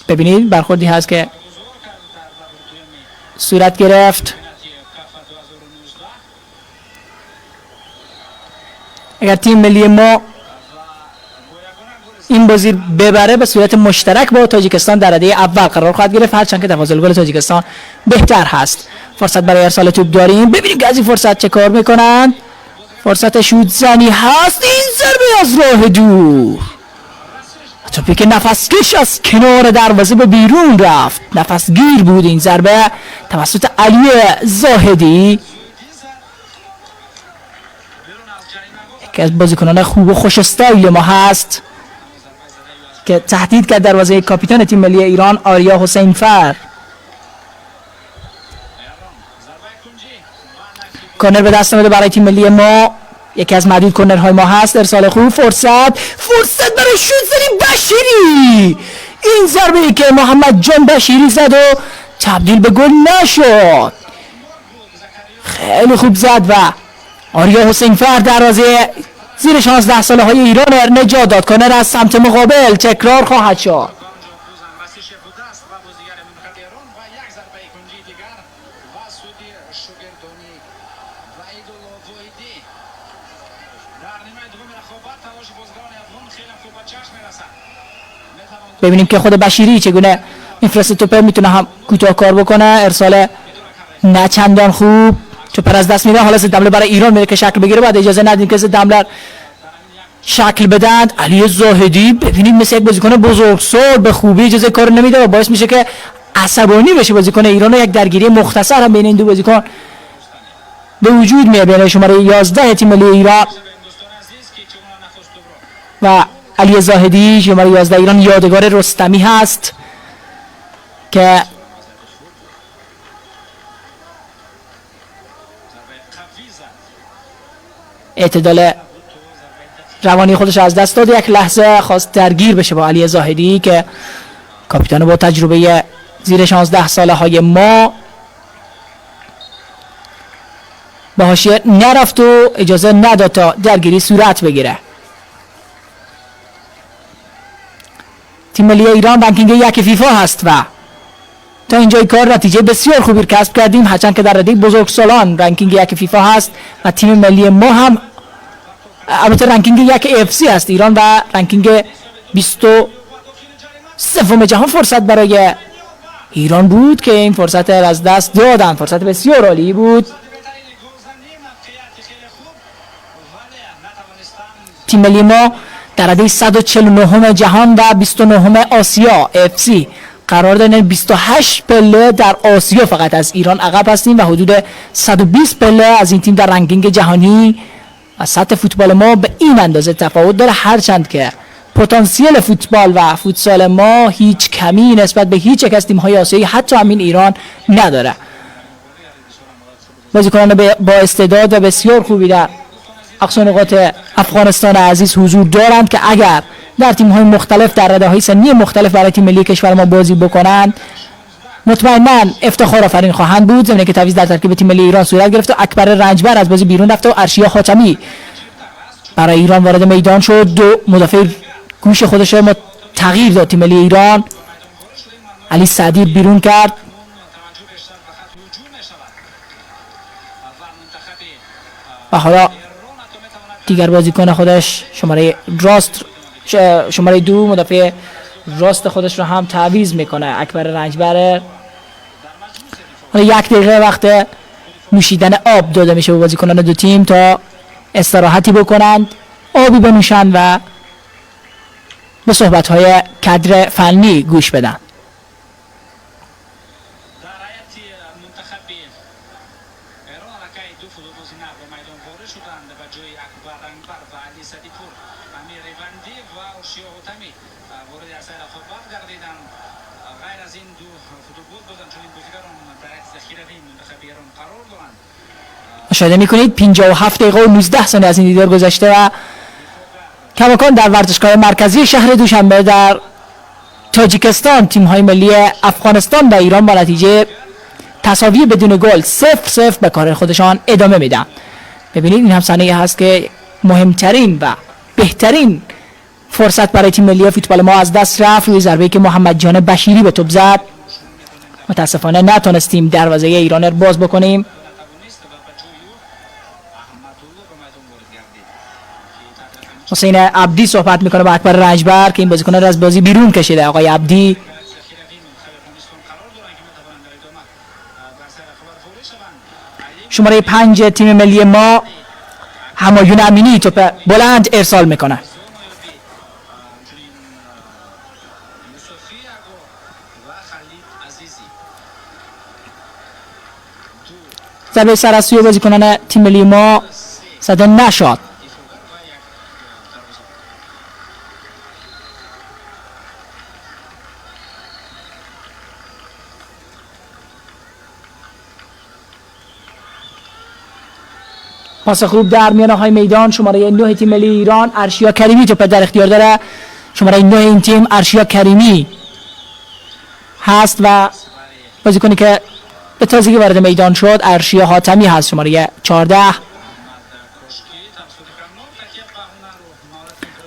ببینید برخوردی هست که صورت گرفت. اگر تیم ملی ما این بازی ببره به صورت مشترک با تاجیکستان در رده اول قرار خواهد گرفت، هرچند که تفاضل گل تاجیکستان بهتر هست. فرصت برای ارسال توپ داریم. ببینید که از این فرصت چه کار میکنند. فرصت شوت زنی هست، این ضربه از راه دور، توپی که نفس کش از کنار دروازه به بیرون رفت، نفس گیر بود این ضربه توسط علی زاهدی، یکی از بازیکنان خوب و خوش استایل ما هست که تهدید کرد دروازه کاپیتان تیم ملی ایران آریا حسین فر. کورنر به دست آمده برای تیم ملی ما، یکی از معدود کورنرهای ما هست. ارسال خوب، فرصت برای شوت زنی بشیری، این ضربه ای که محمد جان بشیری زد و تبدیل به گل نشد، خیلی خوب زد و آریا حسین فر دروازه زیر 16 ساله های ایران نجات داد. کورنر از سمت مقابل تکرار خواهد شد. ببینیم که خود بشیری چگونه میفرسته توپه، میتونه هم کوتاه کار بکنه. ارسال نه چندان خوب، توپ از دست میره. حالا ضد برای ایران میره که شکل بگیره، بعد اجازه ندیم که ضد شکل بدن. علی زاهدی ببینید مثل یک بازیکن بزرگسال به خوبی اجازه کار نمیده و باعث میشه که عصبانی بشه بازیکن ایران. یک درگیری مختصر هم بین این دو بازیکن به وجود میاد بین شماره 11 تیم ملی ایران و علی زاهدی شماره 11 ایران. یادگار رستمی هست که اعتدال روانی خودش از دست داد، یک لحظه خواست درگیر بشه با علی زاهدی که کاپیتان با تجربه زیر 16 ساله های ما. به حاشیه نرفت و اجازه نداد تا درگیری صورت بگیره. تیم ملی ایران رنکینگ 1 فیفا هست و تا اینجای کار نتیجه بسیار خوبی کسب کردیم، هرچند که در رده بزرگسالان رنکینگ 1 فیفا هست و تیم ملی ما هم البته رنکینگ 1 FC هست ایران و رنکینگ 23 جهان. فرصت برای ایران بود که این فرصت از دست دادن، فرصت بسیار عالی بود. تیم ملی ما در رده 149 جهان و 29 آسیا FC قرار دارن. 28 پله در آسیا فقط از ایران عقب هستیم و حدود 120 پله از این تیم در رنکینگ جهانی. و سطح فوتبال ما به این اندازه تفاوت داره، هرچند که پتانسیل فوتبال و فوتسال ما هیچ کمی نسبت به هیچ یک از تیم‌های آسیایی حتی همین ایران نداره. بازیکنان با استعداد و بسیار خوبی در اقصا نقاط افغانستان عزیز حضور دارند که اگر در تیم‌های مختلف در رده‌های سنی مختلف برای تیم ملی کشور ما بازی بکنند مطمئناً افتخار آفرین خواهند بود. زمینه که تعویض در ترکیب تیم ملی ایران صورت گرفت و اکبر رنجبر از بازی بیرون رفت و ارشیا حاتمی برای ایران وارد میدان شد. دو مدافع گوش خودش رو تغییر داد تیم ملی ایران. علی سعدی بیرون کرد و حالا دیگر بازیکن خودش شماره 2 مدافع راست خودش رو هم تعویض میکنه، اکبر رنجبر. حالا 1 دقیقه وقت نوشیدن آب داده میشه به بازیکنان دو تیم تا استراحتی بکنند، آبی بنوشند و به صحبت‌های کادر فنی گوش بدن. مشاهده میکنید 57 دقیقه و 19 ثانیه از این دیدار گذشته و کماکان در ورزشگاه مرکزی شهر دوشنبه در تاجیکستان تیم‌های ملی افغانستان و ایران با نتیجه تساوی بدون گل 0-0 به کار خودشان ادامه میدن. ببینید این هم صحنه‌ای هست که مهمترین و بهترین فرصت برای تیم ملی فوتبال ما از دست رفت. روی ضربه‌ای که محمد جان بشیری به توپ زد متاسفانه نتونستیم دروازه ایران رو باز بکنیم. حسین عبدی صحبت میکنه با اکبر رنجبر که این بازیکن رو از بازی بیرون کشیده. آقای عبدی شماره 5 تیم ملی ما همایون امینی توپ بلند ارسال میکنه. ضربه سر از سوی بازیکنان تیم ملی ما زده نشد. پاس خوب در میانه های میدان. شماره 9 تیم ملی ایران ارشیا کریمی توپ در اختیار داره. شماره 9 این تیم ارشیا کریمی هست و بازیکنی که به تازگی وارد میدان شد ارشیا حاتمی هست، شماره 14.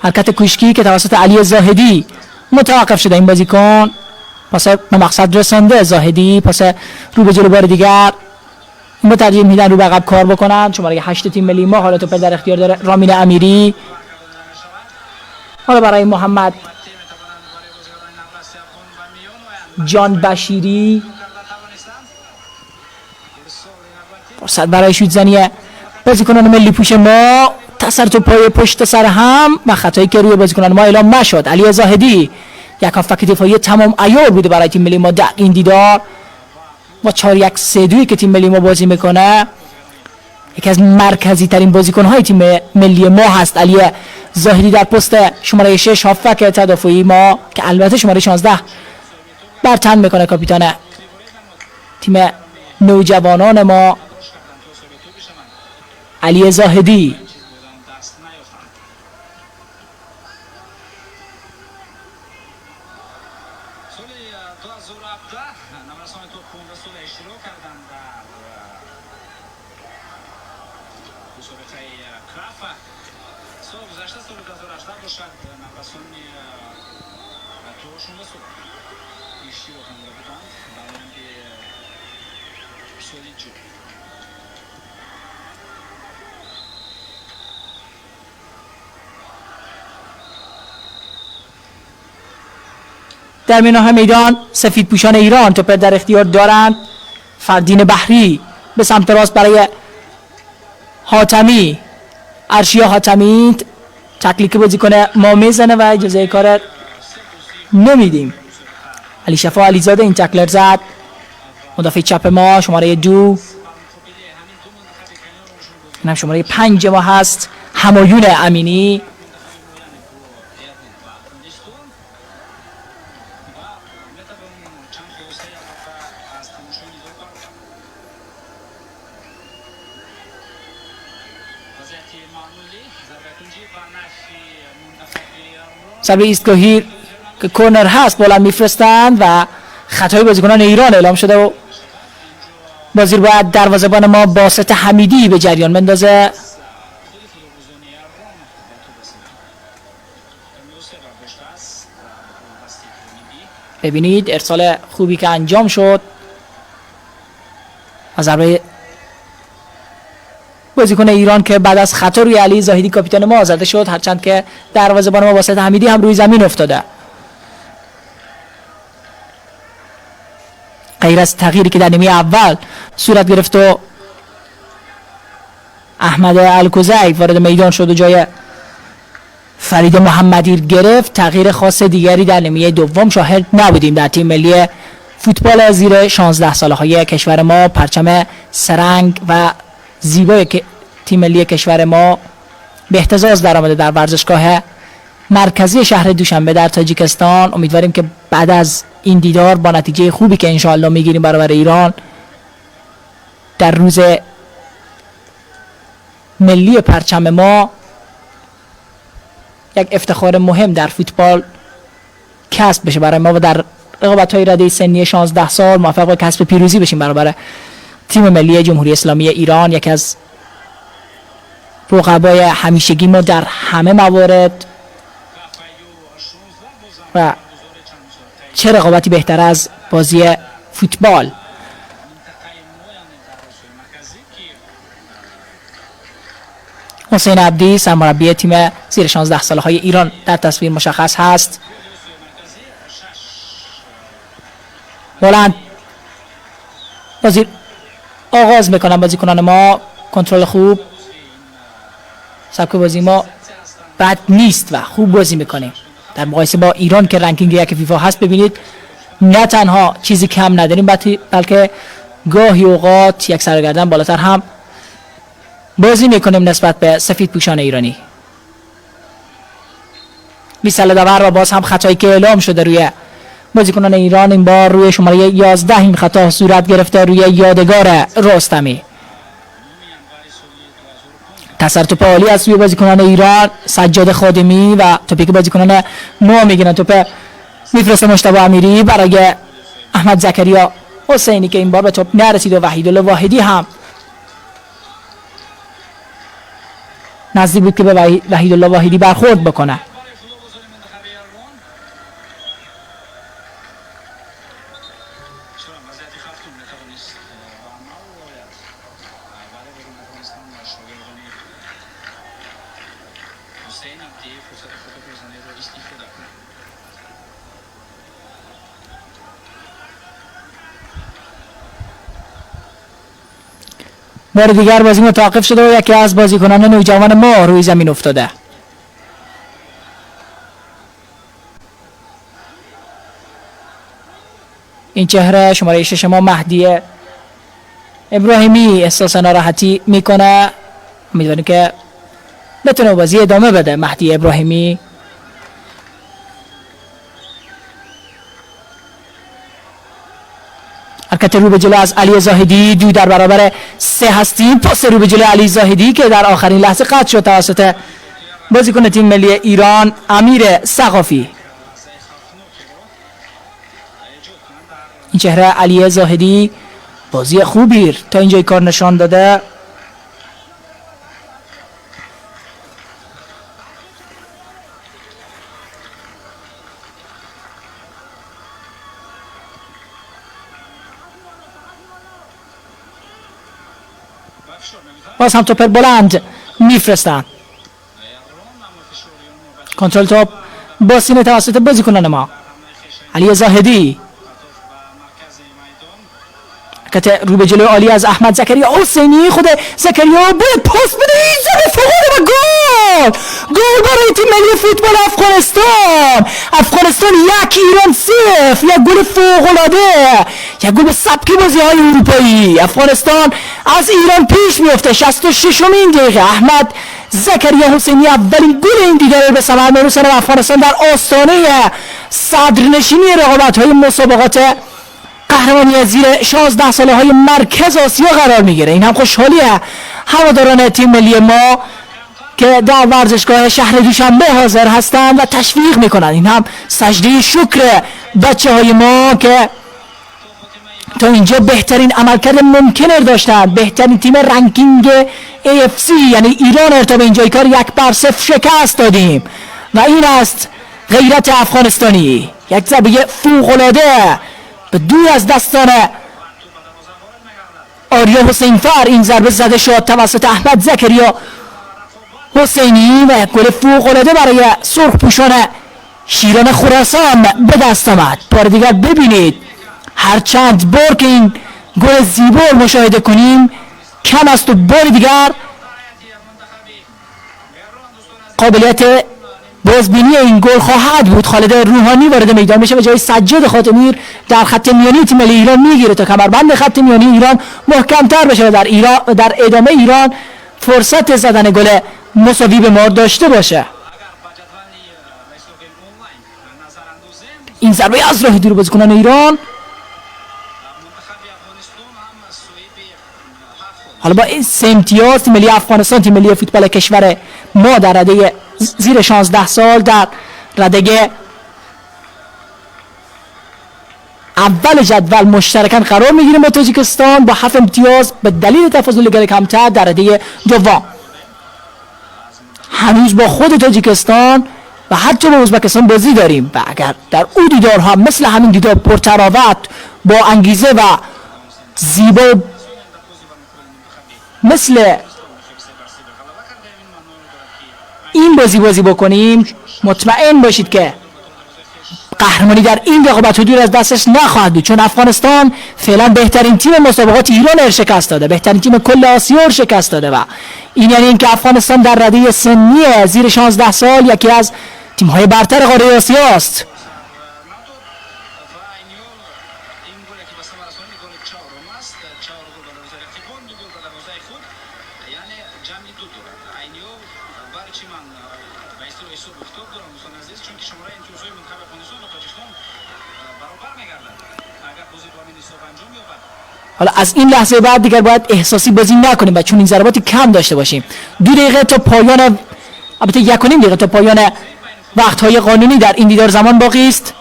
حرکت کوشکی که توسط علی زاهدی متوقف شده. این بازیکن پاس به مقصد رسانده. زاهدی پاس رو به جلو بار دیگر. این رو ترجیح میدن رو به عقب کار بکنن. شماره 8 تیم ملی ما حالا توپ در اختیار داره رامین امیری. حالا برای محمد جان بشیری فرصت برای شوت زنی بازیکنان ملی پوش ما. تسلط پای پشت سر هم و خطایی که روی بازیکنان ما اعلام نشد. علی زاهدی یک هافبک دفاعی تمام عیار بوده برای تیم ملی ما در این دیدار. با 4-1-3-2 که تیم ملی ما بازی میکنه یکی از مرکزی ترین بازیکن های تیم ملی ما هست علی زاهدی در پست شماره 6 هافبک تدافعی ما که البته شماره 16 بر تن میکنه کاپیتان تیم نوجوانان ما علی زاهدی. در میانه میدان سفید پوشان ایران توپ در اختیار دارند. فردین بحری به سمت راست برای حاتمی. ارشیا حاتمی تکلیک بازیکن ما میزنه و اجازه کار نمیدیم. علی شفا علیزاده این تکلر زد. مدافع چپ ما شماره 2 اینم شماره 5 ما هست همایون امینی. ضربه ایستگاهی که کورنر هست بلند میفرستند و خطای بازیکنان ایران اعلام شده و بازی رو باید دروازه‌بان ما باسط حمیدی به جریان بندازه. ببینید ارسال خوبی که انجام شد از ضربه بازیکن ایران که بعد از خطا روی علی زاهدی کاپیتان ما زده شد، هرچند که دروازه‌بان ما باسط حمیدی هم روی زمین افتاده. غیر از تغییری که در نیمه اول صورت گرفت و احمد الکوزی وارد میدان شد و جای فرید محمدی گرفت، تغییر خاص دیگری در نیمه دوم شاهد نبودیم در تیم ملی فوتبال زیر 16 ساله های کشور ما. پرچم سرنگ و زیبای که تیم ملی کشور ما به اهتزاز درآمده در ورزشگاه مرکزی شهر دوشنبه در تاجیکستان. امیدواریم که بعد از این دیدار با نتیجه خوبی که انشاءالله میگیریم برابر ایران در روز ملی پرچم ما یک افتخار مهم در فوتبال کسب بشه برای ما و در رقابت‌های رده سنی 16 سال موفق به کسب پیروزی بشیم برابر تیم ملی جمهوری اسلامی ایران، یکی از رقبای همیشگی ما در همه موارد. و چه رقابتی بهتر از بازی فوتبال. حسین عبدی سرمربی تیم زیر 16 ساله های ایران در تصویر مشخص هست. بلند بازی آغاز میکنن بازیکنان ما، کنترل خوب سبک بازی ما بد نیست و خوب بازی میکنیم در مقایسه با ایران که رنکینگ یک فیفا هست. ببینید نه تنها چیزی کم نداریم بلکه گاهی اوقات یک سرگردن بالاتر هم بازی میکنیم نسبت به سفید پوشان ایرانی. بیسل دور و باز هم خطایی که اعلام شده روی بازیکنان ایران این بار روی شماره 11 این خطا صورت گرفته روی یادگار رستمی. تسلط عالی از روی بازیکنان ایران سجاد خادمی و توپی که بازیکنان ما میگیرن توپ میفرسته مجتبی امیری برای احمد زکریا حسینی که این بار به توپ نرسید و وحیدالله واحدی هم نزدیک بود که به وحیدالله واحدی برخورد بکنه. بار دیگر بازی متوقف شده و یکی از بازیکنان نوجوان ما روی زمین افتاده. این چهره شماره 6 ما مهدی ابراهیمی احساس ناراحتی میکنه. امیدواریم که بتونه بازی ادامه بده. مهدی ابراهیمی حرکت رو به جلو از علی زاهدی، 2 در برابر 3 هستیم. پاس رو به جلو علی زاهدی که در آخرین لحظه قطع شد توسط بازیکن تیم ملی ایران امیر ثقافی. این چهره علی زاهدی بازی خوبی تا اینجای کار نشان داده. باز هم توپر بلند میفرستن. کنترل توپ با سینه توسط بازیکنان ما. علی زاهدی حرکت رو به جلو عالی از احمد زکریا حسینی. خود زکریا به پاس بده اینجا فوق و گل برای تیم ملی فوتبال افغانستان 1 ایران 0. یک گل فوق العاده، یک گل به سبک بازی های اروپایی. افغانستان از ایران پیش میفته. 66مین دقیقه احمد زکریا حسینی اولین گل این دیدار به ثمر میرسونه و افغانستان در آستانه صدرنشینی رقابت های مسابقات قهرمانی زیر 16 ساله های مرکز آسیا قرار میگیره. این هم خوشحالیه هواداران تیم ملی ما که در ورزشگاه شهر دوشنبه حاضر هستند و تشویق میکنند. این هم سجده شکر بچه های ما که تا اینجا بهترین عملکرد ممکن داشتند. بهترین تیم رنکینگ AFC یعنی ایران ارتباط اینجای کار 1-0 شکست دادیم و این است غیرت افغانستانی. یک ضربه فوق العاده به دور از دستان آریا حسین فر این ضربه زده شد توسط احمد زکریا حسینی و یک گل فوق العاده برای سرخ پوشان شیران خراسان به دست آمد. بار دیگر ببینید هر چند بار که این گل زیبا مشاهده کنیم کم است و بار دیگر قابلیت بازبینی این گل خواهد بود. خالد روحانی وارد میدان میشه و جای سجاد خاتمی در خط میانی تیم ملی ایران میگیره تا کمربند خط میانی ایران محکم‌تر بشه و در ادامه ایران فرصت زدن گل مساوی به ما داشته باشه. این ضربه از راه دور بازیکنان ایران. حالا با این 3 امتیاز تیم ملی افغانستان تیم ملی فوتبال کشور ما در رده زیر 16 سال در رده اول جدول مشترکاً قرار میگیره با تاجیکستان با 7 امتیاز به دلیل تفاضل گل کمتر در رده دوم. هنوز با خود تاجیکستان و حتی با ازبکستان بازی داریم و اگر در او دیدارها مثل همین دیدار پرتراوت با انگیزه و زیبا مثل این بازی بکنیم مطمئن باشید که قهرمانی در این رقابت دور از دستش نخواهد بود، چون افغانستان فعلا بهترین تیم مسابقات ایران رو شکست داده، بهترین تیم کل آسیا رو شکست داده و این یعنی اینکه افغانستان در رده سنی زیر 16 سال یکی از تیم‌های برتر قاره آسیا است. حالا از این لحظه بعد دیگر باید احساسی بازی نکنیم و چون این ضرباتی کم داشته باشیم. 2 دقیقه تا پایان، البته 1.5 دقیقه تا پایان وقت‌های قانونی در این دیدار زمان باقی است.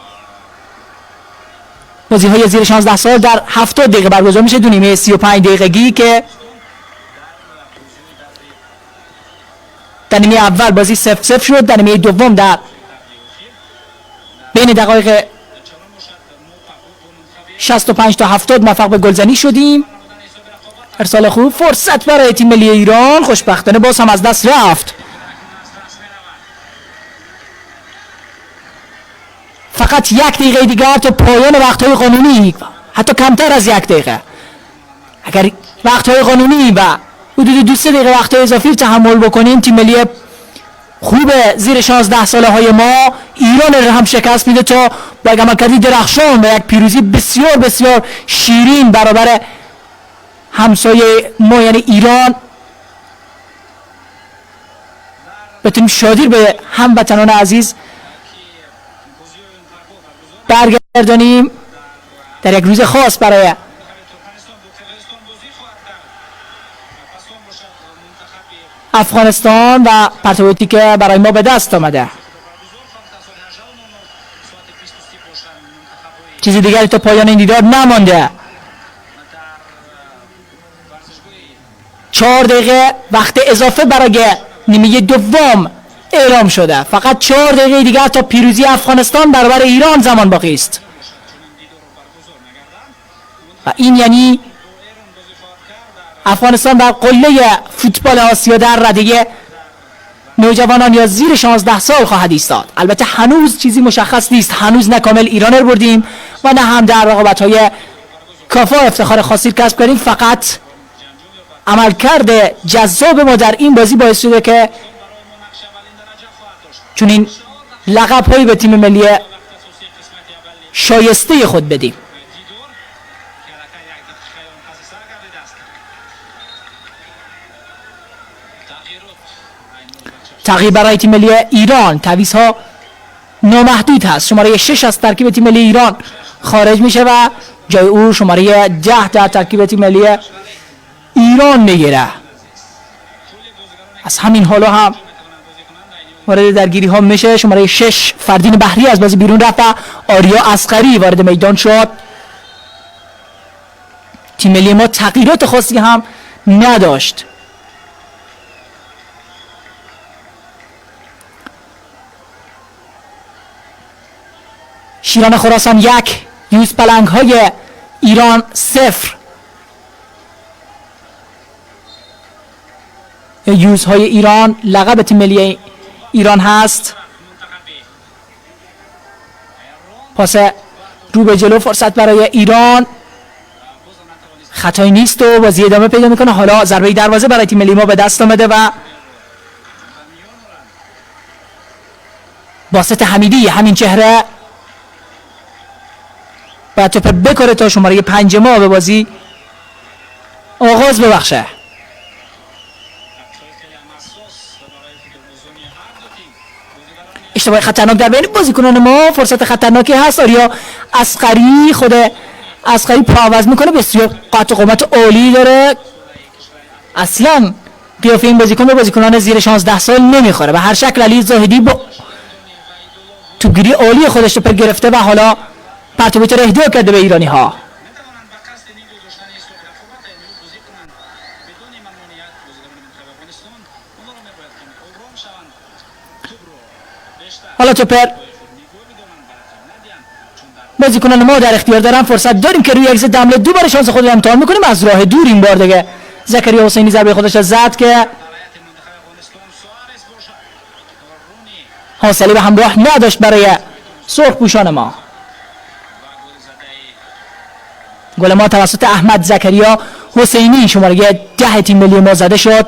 بازی‌های زیر 16 سال در 70 دقیقه برگزار میشه، 2 نیمه 35 دقیقگی که در نیمه اول بازی 0-0 شد، در نیمه دوم در بین دقایق 65 تا 70 موفق به گلزنی شدیم. ارسال خوب، فرصت برای تیم ملی ایران، خوشبختانه باز هم از دست رفت. فقط 1 دقیقه دیگر تا پایان وقت‌های قانونی، حتی کمتر از 1 دقیقه. اگر وقت‌های قانونی و حدود 2-3 دقیقه وقت اضافی تحمل بکنیم، تیم ملی خوب زیر 16 ساله های ما ایران رو هم شکست میده تا با یک عملکردی درخشان و یک پیروزی بسیار بسیار شیرین برابر همسایه ما یعنی ایران بتونیم شادی به هموطنان عزیز برگردانیم در یک روز خاص برای افغانستان و پرتاباتی که برای ما به دست آمده. چیزی دیگری تا پایان این دیدار نمانده. 4 دقیقه وقت اضافه برای نیمه دوم اعلام شده. فقط 4 دقیقه دیگر تا پیروزی افغانستان برابر ایران زمان باقی است و این یعنی افغانستان در قله فوتبال آسیا در رده نوجوانان یا زیر 16 سال خواهد ایستاد. البته هنوز چیزی مشخص نیست، هنوز نه کامل ایران رو بردیم و نه هم در رقابت‌های کافا افتخار خاصی کسب کردیم. فقط عملکرد جذاب ما در این بازی باعث شده که چون این لقب‌هایی به تیم ملی شایسته خود بدیم. تغییر برای تیم ملی ایران، تعویض‌ها نامحدود هست. شماره 6 از ترکیب تیم ملی ایران خارج میشه و جای او شماره 10 در ترکیب تیم ملی ایران میگیره. از همین حالا هم وارد درگیری ها میشه. شماره 6 فردین بحری از بازی بیرون رفت و آریا اصغری وارد میدان شد. تیم ملی ما تغییرات خاصی هم نداشت. شیران خراسان 1، یوز پلنگ های ایران 0. یوز های ایران لقب تیم ملی ایران هست. پاس رو به جلو، فرصت برای ایران، خطایی نیست و بازی ادامه پیدا میکنه. حالا ضربه دروازه برای تیم ملی ما به دست آمده و باسط حمیدی همین چهره باید توپ بکره تا شماره 5 ما به بازی آغاز ببخشه. اشتباه خطرناک در بین بازیکنان ما، فرصت خطرناکی هست. آریا اصغری، خود اصغری پا عوض میکنه، بسیار قد و قامت عالی داره. اصلا قیافه این بازیکن به بازیکنان زیر 16 سال نمیخوره. به هر شکل علی زاهدی با توپگیری عالی خودش رو گرفته و حالا پرتابیت رو اهدا کرده به ایرانی ها. حالا توپر بازیکنان ما در اختیار دارن. فرصت داریم که روی یک ضد حمله دوباره شانس خود رو امتحان میکنیم. از راه دور این بار دیگه زکریا حسینی ضربه خودش زد که حاصلی به همراه نداشت برای سرخ پوشان ما. گل ما توسط احمد زکریا حسینی شماره 10 تیم ملی ما زده شد.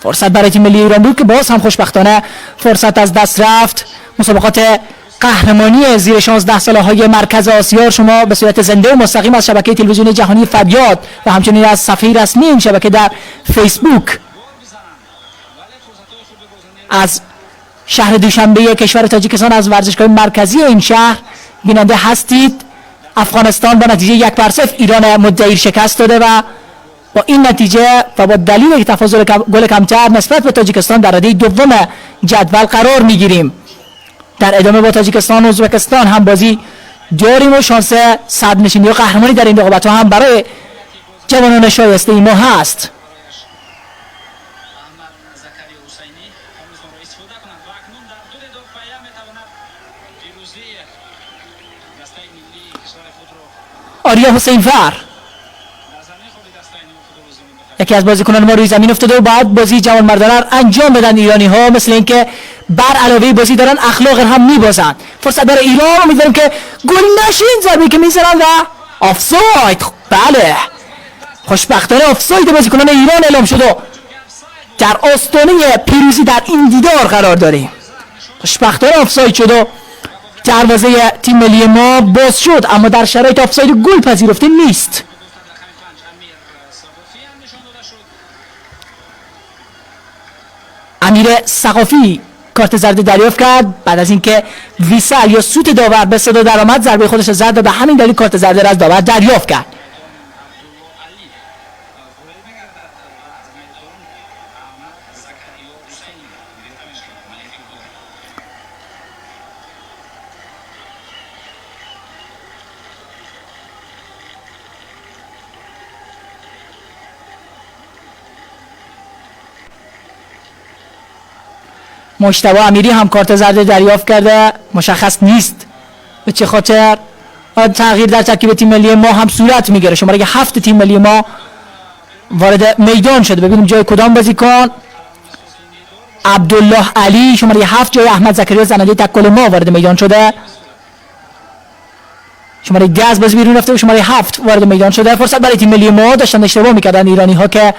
فرصت برای تیم ملی ایران بود که باز هم خوشبختانه فرصت از دست رفت. مسابقات قهرمانی زیر 16 ساله های مرکز آسیا شما به صورت زنده و مستقیم از شبکه تلویزیونی جهانی فریاد و همچنین از صفحه رسمی این شبکه در فیسبوک از شهر دوشنبه کشور تاجیکستان از ورزشگاه مرکزی این شهر بیننده هستید. افغانستان با نتیجه 1-0 ایران مدعی شکست داده و با این نتیجه و با دلیل تفاضل گل کمتر نسبت به تاجیکستان در رده دوم جدول قرار میگیریم. در ادامه با تاجیکستان و ازبکستان هم بازی داریم و شانس صدرنشینی و قهرمانی در این رقابت‌ها هم برای جوانان شایسته ما هست. آریا حسینفر یکی از بازیکنان ما روی زمین افتاده و بعد بازی جوانمردانه انجام بدن ایرانی ها، مثل اینکه بر علاوه بازی دارن اخلاق هم میبازن. فرصت برای ایران، امیدواریم که گل نشه این ضربه‌ای که میزنن و آفساید. بله خوشبختانه آفساید بازیکنان ایران اعلام شد و در آستانه پیروزی در این دیدار قرار داریم. خوشبختانه آفساید شد و دروازه تیم ملی ما باز شد، اما در شرایط آفساید گل پذیرفته نیست. امیر ثقافی کارت زرد دریافت کرد بعد از اینکه ویسل یا سوت داور به صدا درآمد ضربه خودش زد و به همین دلیل کارت زرد را از داور دریافت کرد. مجتبی امیری هم کارت زرد دریافت کرده، مشخص نیست به چه خاطر. تغییر در ترکیب تیم ملی ما هم صورت میگیره. شماره 7 تیم ملی ما وارد میدان شده. ببینیم جای کدام بازیکن. عبدالله علی شماره 7 جای احمد زکریا زننده تکل ما وارد میدان شده. شماره 10 از بازی بیرون رفته و شماره 7 وارد میدان شده. فرصت برای تیم ملی ما، داشتن اشتباه میکردن ایرانی ها که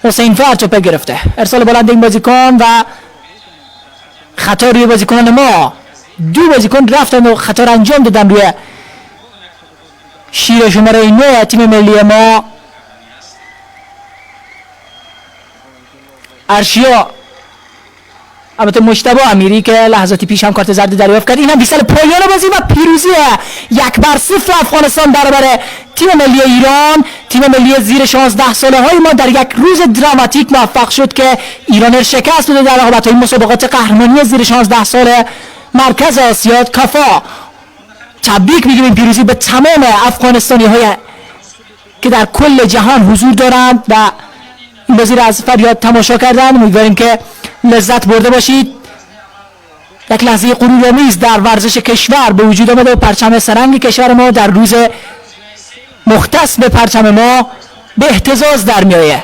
حسین فر توپ گرفته. ارسال بلند این بازیکن و خطا روی بازیکنان ما. دو بازیکن رفتن و خطا را انجام دادن روی شیر شماره 9 تیم ملی ما. ارشیا البته مجتبی امیری که لحظاتی پیش هم کارت زرد دریافت کرد. این هم ویسل پایان بازی و پیروزی 1-0 افغانستان برابر تیم ملی ایران. تیم ملی زیر 16 ساله های ما در یک روز دراماتیک موفق شد که ایران را شکست بده در رقابت‌های مسابقات قهرمانی زیر 16 ساله مرکز آسیا کافا. تبریک میگیم این پیروزی به تمام افغانستانی های که در کل جهان حضور دارند و این بازی را از فریاد تماشا کردن. امیدواریم که لذت برده باشید. یک لحظه غرورآمیز در ورزش کشور به وجود آمده و پرچم سرنگ کشور ما در روز مختص به پرچم ما به اهتزاز در میآید.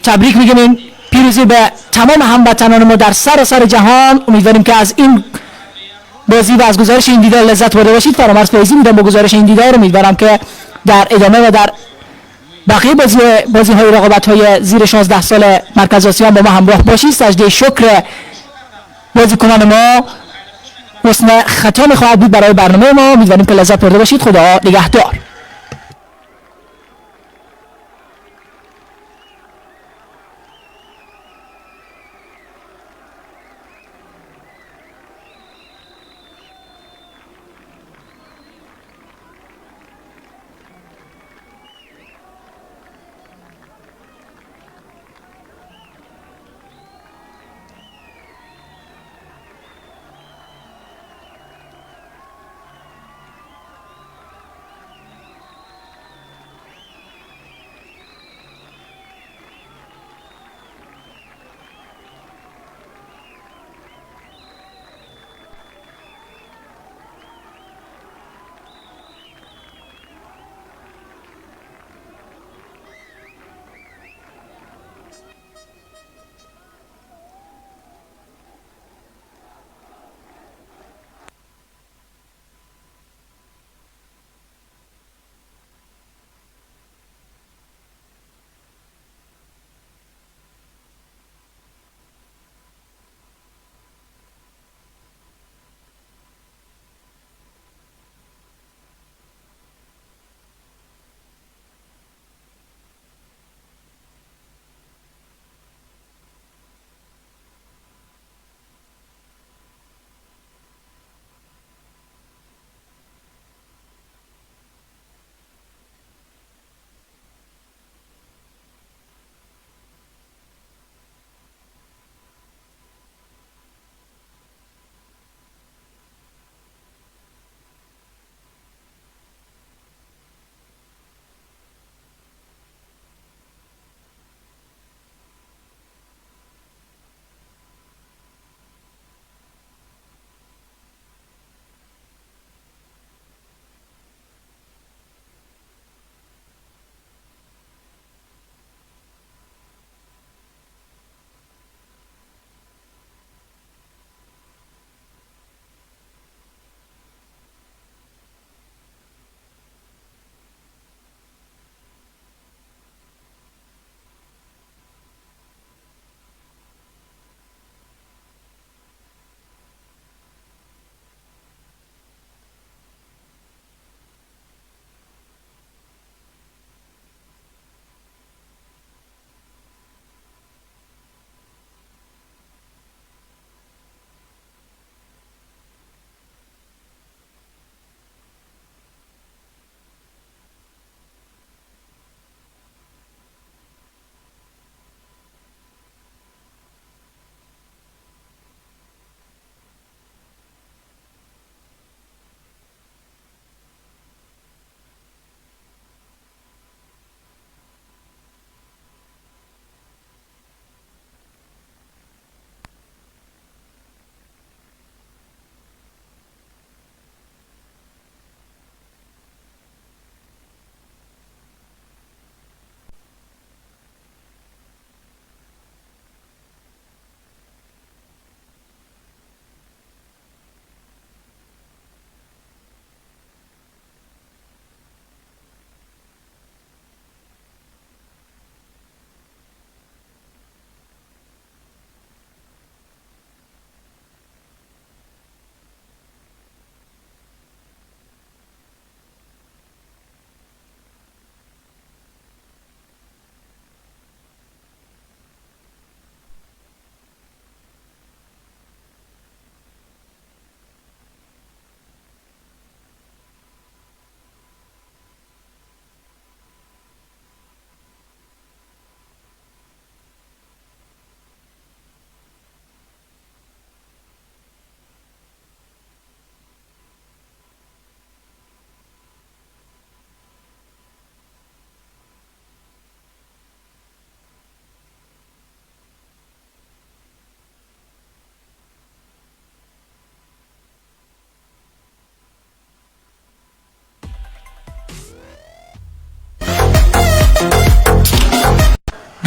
تبریک میگم این پیروزی به تمام هموطنان ما در سراسر جهان. امیدواریم که از این بازی و از گزارش این دیدار لذت برده باشید. فرامرز پاییزی میدم با گزارش این دیدار. امیدوارم که در ادامه و در بقیه بازی های رقابت های زیر 16 سال مرکز آسیا با ما همراه باشید. سجده شکر بازیکنان ما حسن ختام خواهد بود برای برنامه ما. امیدواریم که لذت برده باشید. خدا نگهدار.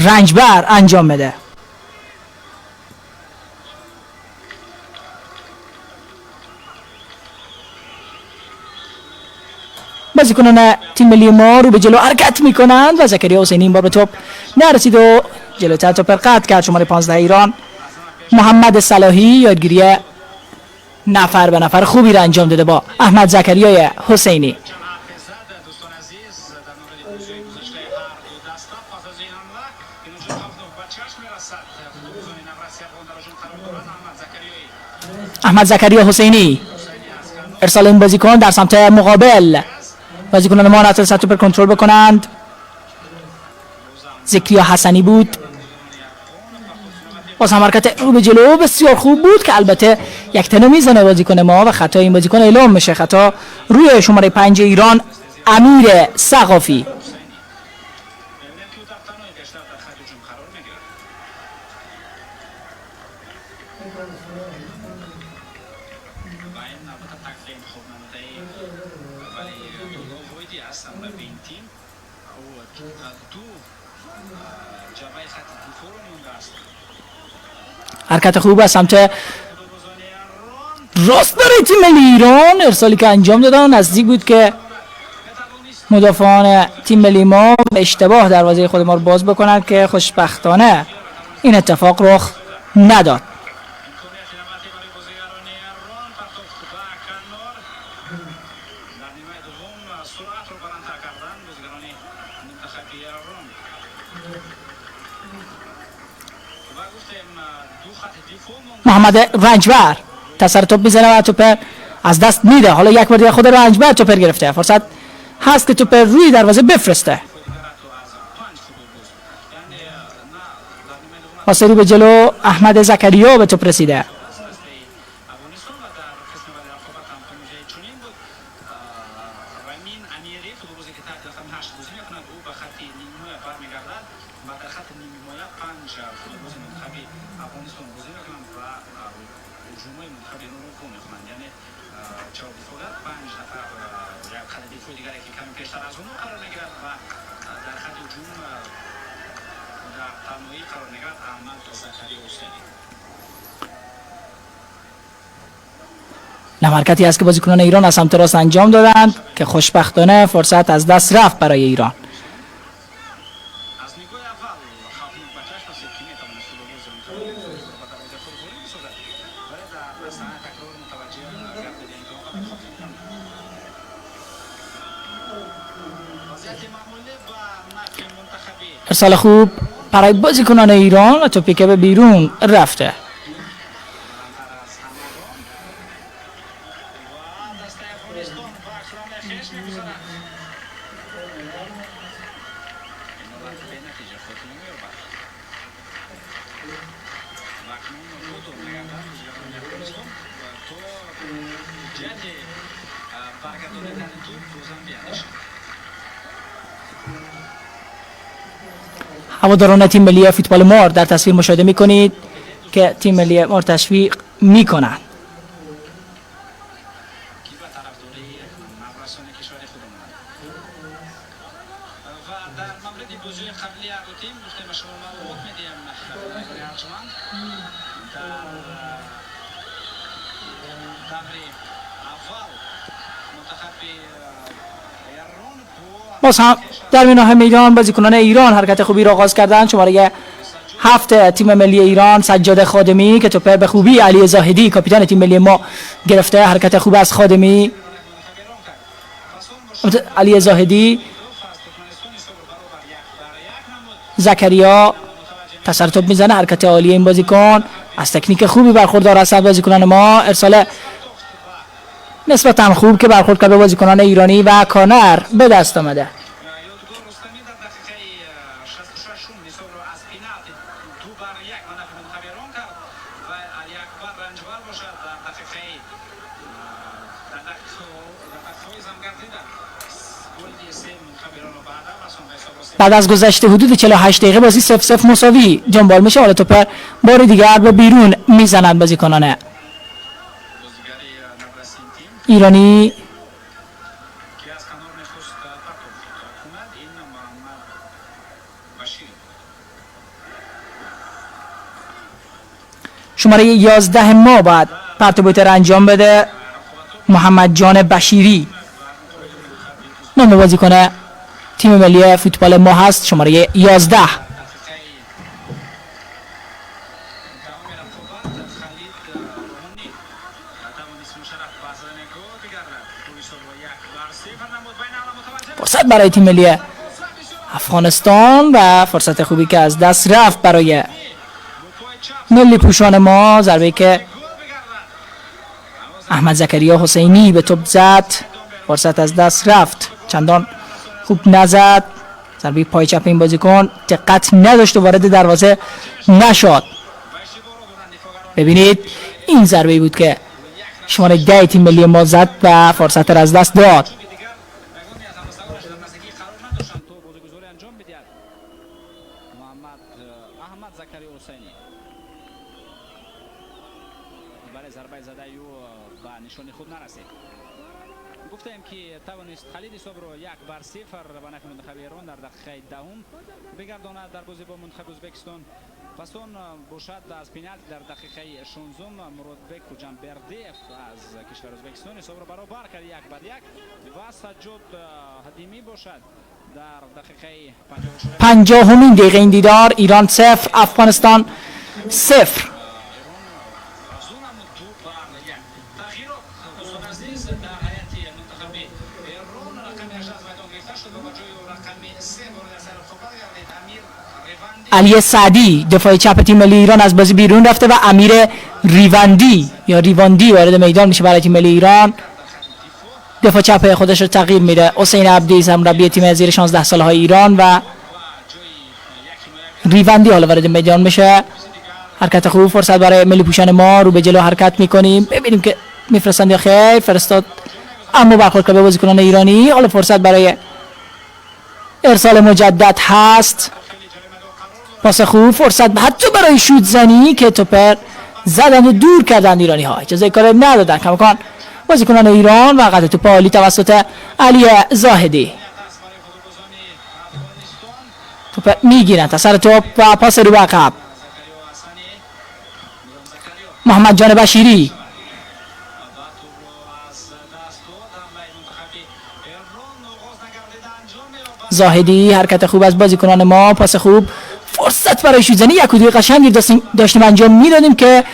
رنجبر انجام بده. بازیکنان تیم ملی ما رو به جلو حرکت میکنند و زکریا حسینی این بار به توپ نرسید و جلوتر توپ قطع کرد. شماره 15 ایران محمد صلاحی یادگیری نفر به نفر خوبی را انجام داده با احمد زکریای حسینی. احمد زکریا حسینی ارسال این بازیکن در سمت مقابل. بازیکنان ما نتونستند توپ کنترل بکنند. زکریا حسنی بود. باز هم حرکت رو به جلو بسیار خوب بود که البته یک تنه میزنه بازیکن ما و خطا این بازیکن اعلام میشه. خطا روی شماره 5 ایران امیر ثقافی. حرکت خوب از سمت راست برای تیم ملی ایران. ارسالی که انجام دادن نزدیک بود که مدافعان تیم ملی ما به اشتباه دروازه خود ما رو باز بکنند که خوشبختانه این اتفاق رخ نداد. محمد رنجبر تصر توپ میزنه و توپ از دست میده. حالا یک بار دیگه خود رنجبر توپ گرفته. فرصت هست که توپ روی دروازه بفرسته. پاسری به جلو احمد زکریا به توپ رسیده. حرکتی است که بازیکنان ایران از سمت راست انجام دادند که خوشبختانه فرصت از دست رفت برای ایران. ارسال خوب برای بازیکنان ایران و توپی که به بیرون رفته. هواداران تیم ملی فوتبال مار در تصویر مشاهده می‌کنید که تیم ملی مار تشویق می‌کنند. باز هم در میانه میدان بازیکنان ایران حرکت خوبی را آغاز کردند. شماره 7 تیم ملی ایران سجاد خادمی که توپ به خوبی علی زاهدی کاپیتان تیم ملی ما گرفته. حرکت خوب از خادمی. علی زاهدی، زکریا تصر توپ میزنه. حرکت عالی این بازیکن، از تکنیک خوبی برخوردار هستند بازیکنان ما. ارسال نسبتا خوب که برخورد کرده بازیکنان ایرانی و کانر به دست آمده. بعد از گذشته حدود 48 دقیقه بازی 0-0 مساوی جنبال میشه. حالا توپ بار دیگر به بیرون میزنند بازیکنان ایرانی. شماره 11 ما باید پرت بوتر انجام بده. محمد جان بشیری نام بازیکن تیم ملی فوتبال ما هست، شماره 11. فرصت برای تیم ملی افغانستان و فرصت خوبی که از دست رفت برای ملی پوشان ما. ضربه‌ای که احمد زکریا حسینی به توپ زد، فرصت از دست رفت، چندان خوب نزد. ضربه پای چپ این بازیکن دقت نداشت و وارد دروازه نشد. ببینید این ضربه‌ای بود که شماره 10 تیم ملی ما زد و فرصت را از دست داد. ضربه زده او به نشانی خوب نرسید. گفتیم که توانست خالد صبر رو 1-0 به نفع منتخب ایران در دقیقه دهم بگرداند در بازی با منتخب ازبکستان. پس اون باشد از پنالتی در دقیقه 16 مرودبک و جانبردیف از کشور ازبکستان صبر رو برابر کرد 1-1 و سجاد حدیمی باشد در دقیقه 50مین دقیقه این دیدار. ایران 0 افغانستان 0. علی سعدی دفاع چپ تیم ملی ایران از بازی بیرون رفته و امیر ریواندی یا ریواندی وارد میدان میشه برای تیم ملی ایران. دفاع چپ خودش رو تغییر میده. حسین عبدی مربی تیم زیر 16 ساله های ایران و ریواندی حالا وارد میدان میشه. حرکت خوب، فرصت برای ملی پوشان ما، رو به جلو حرکت میکنیم. ببینیم که میفرستند یا خیر. فرستاد اما برخورد به بازیکنان ایرانی. حالا فرصت برای ارسال مجدد هست. پاس خوب، فرصت حتی برای شوت زنی که توپر زدن و دور کردن ایرانی ها، اجازه کار ندادن کماکان بازیکنان ایران و قطع توپ عالی توسط علی زاهدی. توپ میگیرن تا سر توپ و پاس رو به عقب. محمد جان بشیری زاهدی، حرکت خوب از بازیکنان ما، پاس خوب، فرصت برای شوت‌زنی. یک و دوی قشنگی داشتیم انجام میدادیم که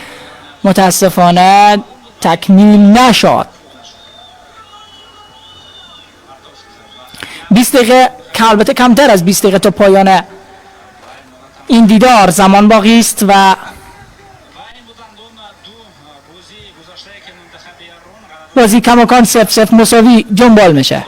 متاسفانه تکمیل نشد. 20 دقیقه که البته کمتر از 20 دقیقه تا پایان این دیدار زمان باقی است و بازی کماکان 0-0 مساوی جنبال میشه.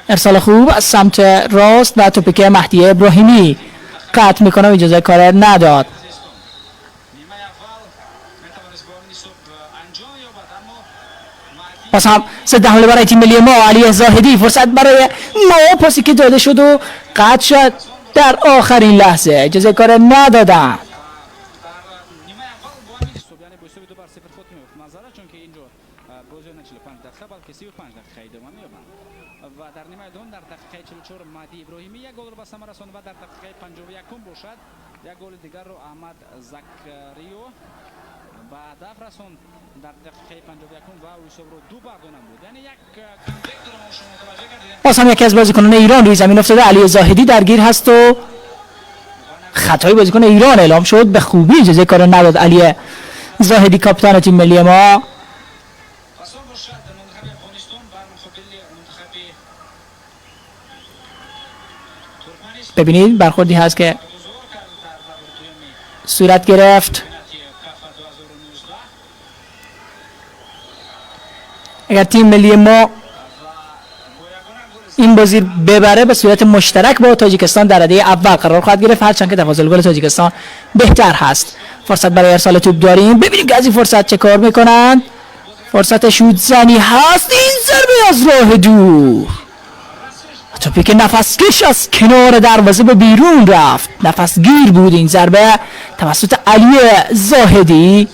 ارسال خوب از سمت راست و توپی که مهدی ابراهیمی قطع میکنه و اجازه کار نداد. پس هم ضد حمله برای تیم ملی ما. علی زاهدی، فرصت برای ما، پاسی که داده شد و قطع شد در آخرین لحظه، اجازه کار ندادن. و در نیمه دوم در دقیقه 44 مهدی ابراهیمی یک گل رو به ثمر رساند و در دقیقه 51 باشد یک گل دیگر رو احمد زکریو به هدف رساند در دقیقه 51 و اوسو رو دو بردونم بود. یعنی یک کامبک رو شما متوجه کردید. باز هم یکی از بازیکنان ایران روی زمین افتاده. علی زاهدی درگیر هست و خطای بازیکن ایران اعلام شد. به خوبی اجازه کار نداد علی زاهدی کاپیتان تیم ملی ما. ببینید برخوردی هست که صورت گرفت. اگر تیم ملی ما این بازی ببره به صورت مشترک با تاجیکستان در رده اول قرار خواهد گرفت، هرچند که تفاضل گل تاجیکستان بهتر هست. فرصت برای ارسال توپ داریم. ببینیم که از این فرصت چه کار میکنند. فرصت شوت زنی هست، این ضربه از راه دور، توپی که نفسکش از کنار دروازه به بیرون رفت، نفسگیر بود این ضربه توسط علی زاهدی،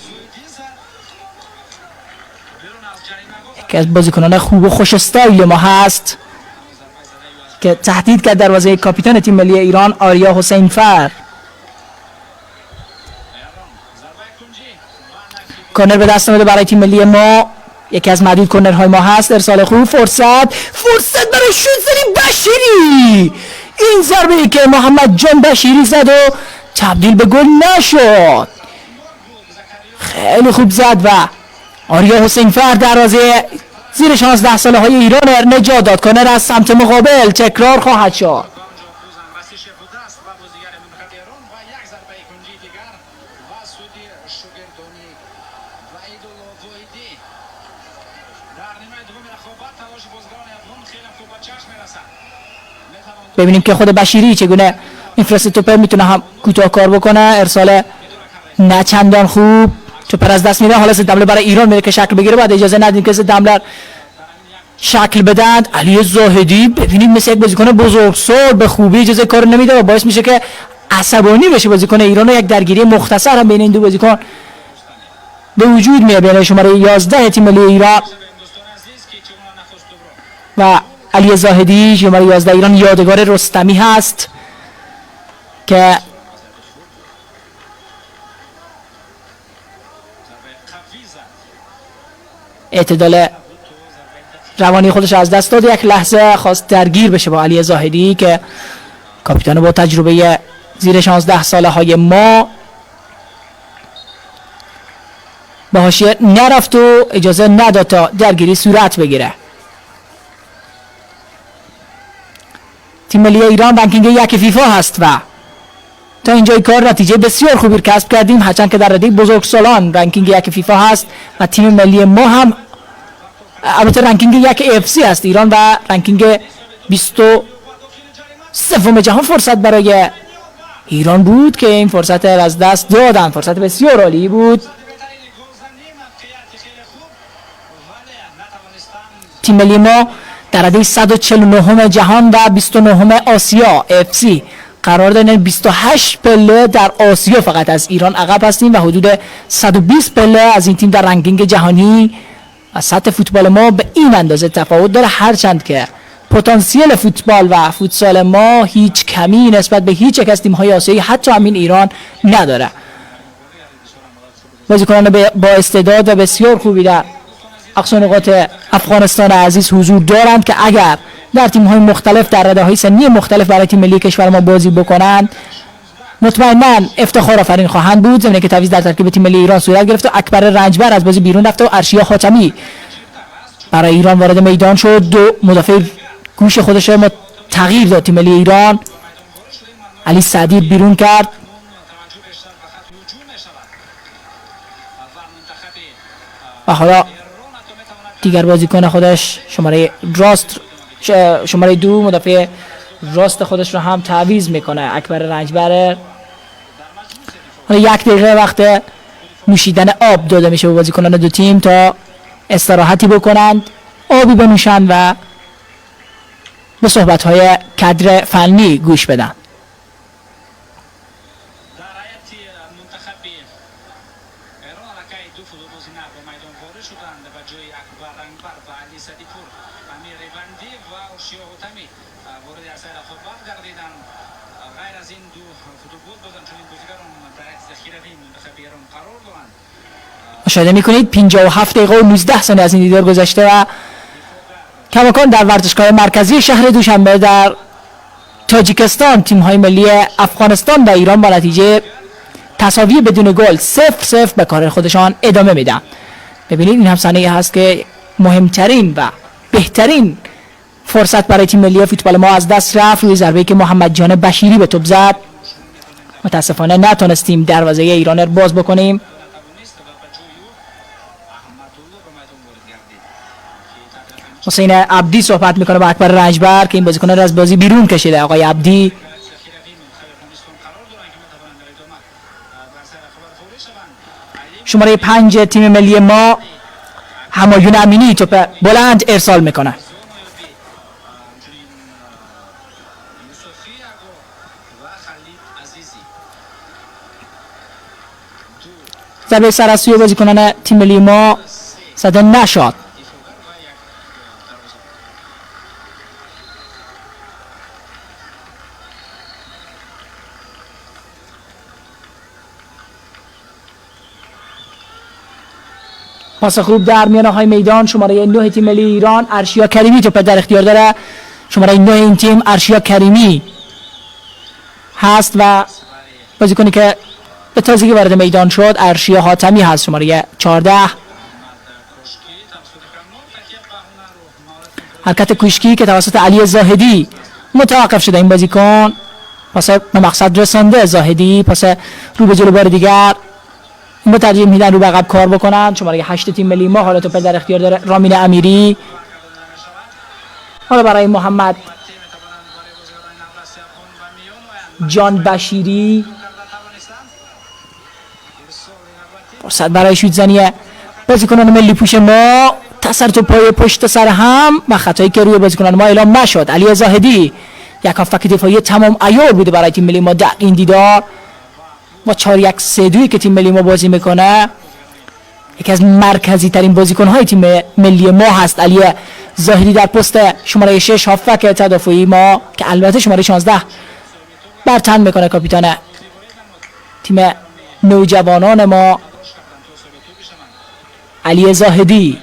یکی از بازیکنان خوب و خوش استایل ما هست که تهدید کرد دروازه کاپیتان تیم ملی ایران آریا حسین فر. کورنر به دست آمده برای تیم ملی ما، یکی از معدود کورنرهای ما هست. ارسال خوب، فرصت برای شوت زنی بشیری، این ضربه ای که محمد جان بشیری زد و تبدیل به گل نشد، خیلی خوب زد و آریا حسین فر دروازه زیر 16 ساله های ایران نجات داد. کورنر از سمت مقابل تکرار خواهد شد. ببینیم که خود بشیری چگونه میفرسته توپ، میتونه هم کوتاه کار بکنه. ارسال نه چندان خوب، توپ از دست میره. حالا ضد حمله برای ایران میره که شکل بگیره، بعد اجازه ندیم که ضد حمله شکل بدن. علی زاهدی ببینید مثل یک بازیکن بزرگسال به خوبی اجازه کار نمیده و باعث میشه که عصبانی بشه بازیکن ایران و یک درگیری مختصر هم بین این دو بازیکن به وجود میاد بین شماره 11 تیم ملی ایران و علی زاهدی. شماره 11 ایران یادگار رستمی هست که اعتدال روانی خودش از دست داد، یک لحظه خواست درگیر بشه با علی زاهدی که کاپیتان با تجربه زیر 16 ساله های ما به حاشیه نرفت و اجازه نداد تا درگیری صورت بگیره. تیم ملی ایران رنکینگ 1 فیفا هست و تا اینجای کار نتیجه بسیار خوبی کسب کردیم، هرچند که در رده بزرگسالان رنکینگ 1 فیفا هست و تیم ملی ما هم البته رنکینگ 1 AFC هست ایران و رنکینگ 23 جهان. فرصت برای ایران بود که این فرصت از دست دادن، فرصت بسیار عالی بود. تیم ملی ما در رده 149 جهان و 29 آسیا AFC قرار دارن. 28 پله در آسیا فقط از ایران عقب هستیم و حدود 120 پله از این تیم در رنکینگ جهانی. و سطح فوتبال ما به این اندازه تفاوت داره، هرچند که پتانسیل فوتبال و فوتسال ما هیچ کمی نسبت به هیچ یک از تیم‌های آسیایی حتی همین ایران نداره. بازیکنان با استعداد و بسیار خوبی در اقصا نقاط افغانستان عزیز حضور دارند که اگر در تیم‌های مختلف در رده‌های سنی مختلف برای تیم ملی کشور ما بازی بکنند مطمئناً افتخار آفرین خواهند بود. زمینه که تعویض در ترکیب تیم ملی ایران صورت گرفت و اکبر رنجبر از بازی بیرون رفت و ارشیا حاتمی برای ایران وارد میدان شد. دو مدافع گوش خودش رو تغییر داد تیم ملی ایران. علی سعدی بیرون کرد و حالا دیگر بازیکن خودش شماره 2 مدافع راست خودش رو هم تعویض میکنه، اکبر رنجبر. حالا 1 دقیقه وقت نوشیدن آب داده میشه به بازیکنان دو تیم تا استراحتی بکنند، آبی بنوشند و به صحبت‌های کادر فنی گوش بدن. مشاهده میکنید 57 دقیقه و 19 ثانیه از این دیدار گذشته و کماکان در ورزشگاه مرکزی شهر دوشنبه در تاجیکستان تیم‌های ملی افغانستان و ایران با نتیجه تساوی بدون گل 0-0 به کار خودشان ادامه میدن. ببینید این هم صحنه‌ای هست که مهمترین و بهترین فرصت برای تیم ملی فوتبال ما از دست رفت، روی ضربه‌ای که محمد جان بشیری به توپ زد. متاسفانه نتونستیم دروازه ایران رو باز بکنیم. حسین عبدی صحبت میکنه با اکبر رنجبر که این بازیکن رو از بازی بیرون کشیده. آقای عبدی شماره 5 تیم ملی ما همایون امینی توپ بلند ارسال میکنه. ضربه سر از سوی بازیکنان تیم ملی ما زده نشد. پاس خوب در میانه های میدان. شماره 9 تیم ملی ایران ارشیا کریمی توپ در اختیار داره. شماره 9 این تیم ارشیا کریمی هست و بازیکنی که به تازگی وارد میدان شد ارشیا حاتمی هست، شماره 14. حرکت کوشکی که توسط علی زاهدی متوقف شده. این بازیکن پاس به مقصد رسانده. زاهدی پاس رو به جلو بار دیگر با ترجیح میدن رو به عقب کار بکنن. شماره 8 تیم ملی ما حالا توپ در اختیار داره رامین امیری. حالا برای محمد جان بشیری فرصت برای شوت زنی بازیکنان ملی پوش ما. تسلط پای پشت سر هم و خطایی که روی بازیکنان ما اعلام نشد. علی زاهدی یک هافبک دفاعی تمام عیار بوده برای تیم ملی ما در این دیدار. با 4-1-3-2 که تیم ملی ما بازی میکنه یکی از مرکزی ترین بازیکن های تیم ملی ما هست علی زاهدی در پست شماره 6 هافبک تدافعی ما که البته شماره 16 برتن میکنه کاپیتان تیم نوجوانان ما علی زاهدی.